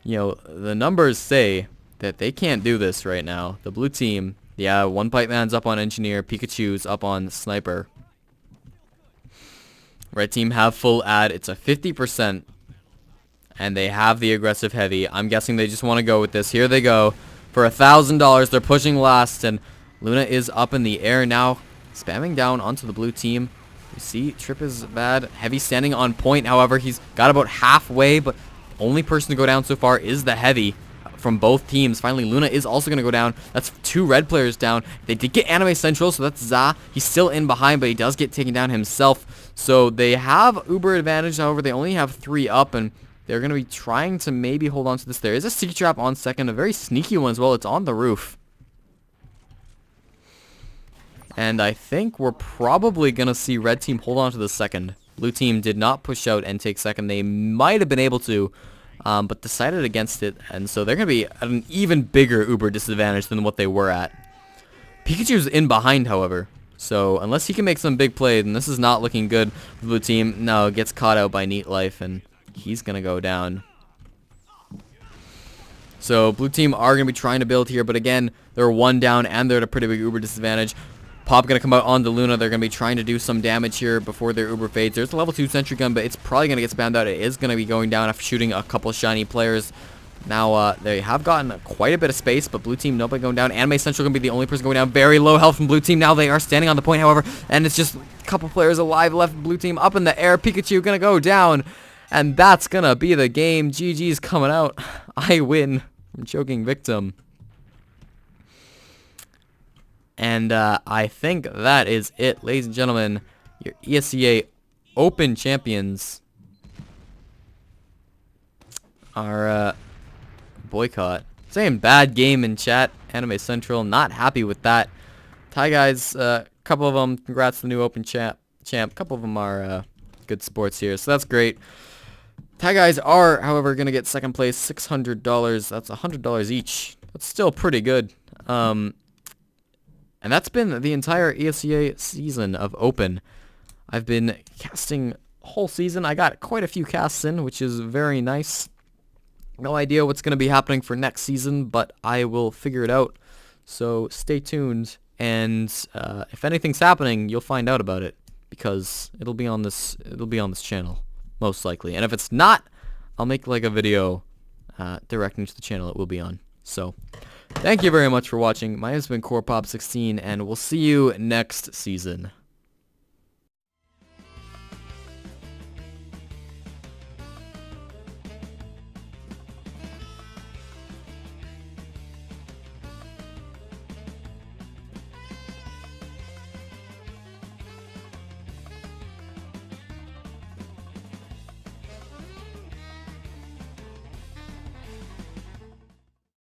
You know, the numbers say that they can't do this right now. The blue team, yeah, One Pipe Man's up on Engineer. Pikachu's up on Sniper. Red team have full ad. It's a 50%. And they have the aggressive heavy. I'm guessing they just want to go with this. Here they go. For $1,000, they're pushing last. And Luna is up in the air now. Spamming down onto the blue team. You see, Trip is bad. Heavy standing on point. However, he's got about halfway. But only person to go down so far is the heavy. from both teams. Finally, Luna is also going to go down. That's 2 red players down. They did get Anime Central, so that's Za. He's still in behind, but he does get taken down himself. So they have Uber advantage. However, they only have 3 up, and they're going to be trying to maybe hold on to this. There is a Sticky Trap on second, a very sneaky one as well. It's on the roof. And I think we're probably going to see red team hold on to the second. Blue team did not push out and take second. They might have been able to, but decided against it. And so they're going to be at an even bigger Uber disadvantage than what they were at. Pikachu's in behind, however. So unless he can make some big play, then this is not looking good for Blue team. No, gets caught out by Neat Life, and he's going to go down. So Blue team are going to be trying to build here, but again, they're 1 down and they're at a pretty big Uber disadvantage. Pop going to come out on the Luna. They're going to be trying to do some damage here before their Uber fades. There's a level 2 sentry gun, but it's probably going to get spammed out. It is going to be going down after shooting a couple shiny players. Now, they have gotten quite a bit of space, but Blue team, nobody going down. Anime Central going to be the only person going down. Very low health from Blue team. Now they are standing on the point, however, and it's just a couple players alive left. Blue team up in the air. Pikachu going to go down, and that's going to be the game. GG's coming out. I win from choking victim. And I think that is it, ladies and gentlemen. Your ESEA Open champions are boycott. Saying bad game in chat. Anime Central, not happy with that. Hi guys, a couple of them, congrats to the new Open champ. A couple of them are good sports here, so that's great. Thai guys are, however, going to get second place, $600. That's $100 each. That's still pretty good. And that's been the entire ESEA season of Open. I've been casting whole season. I got quite a few casts in, which is very nice. No idea what's going to be happening for next season, but I will figure it out. So stay tuned, and if anything's happening, you'll find out about it because it'll be on this channel most likely. And if it's not, I'll make like a video directing to the channel it will be on. So thank you very much for watching. My name has been CorePop16, and we'll see you next season.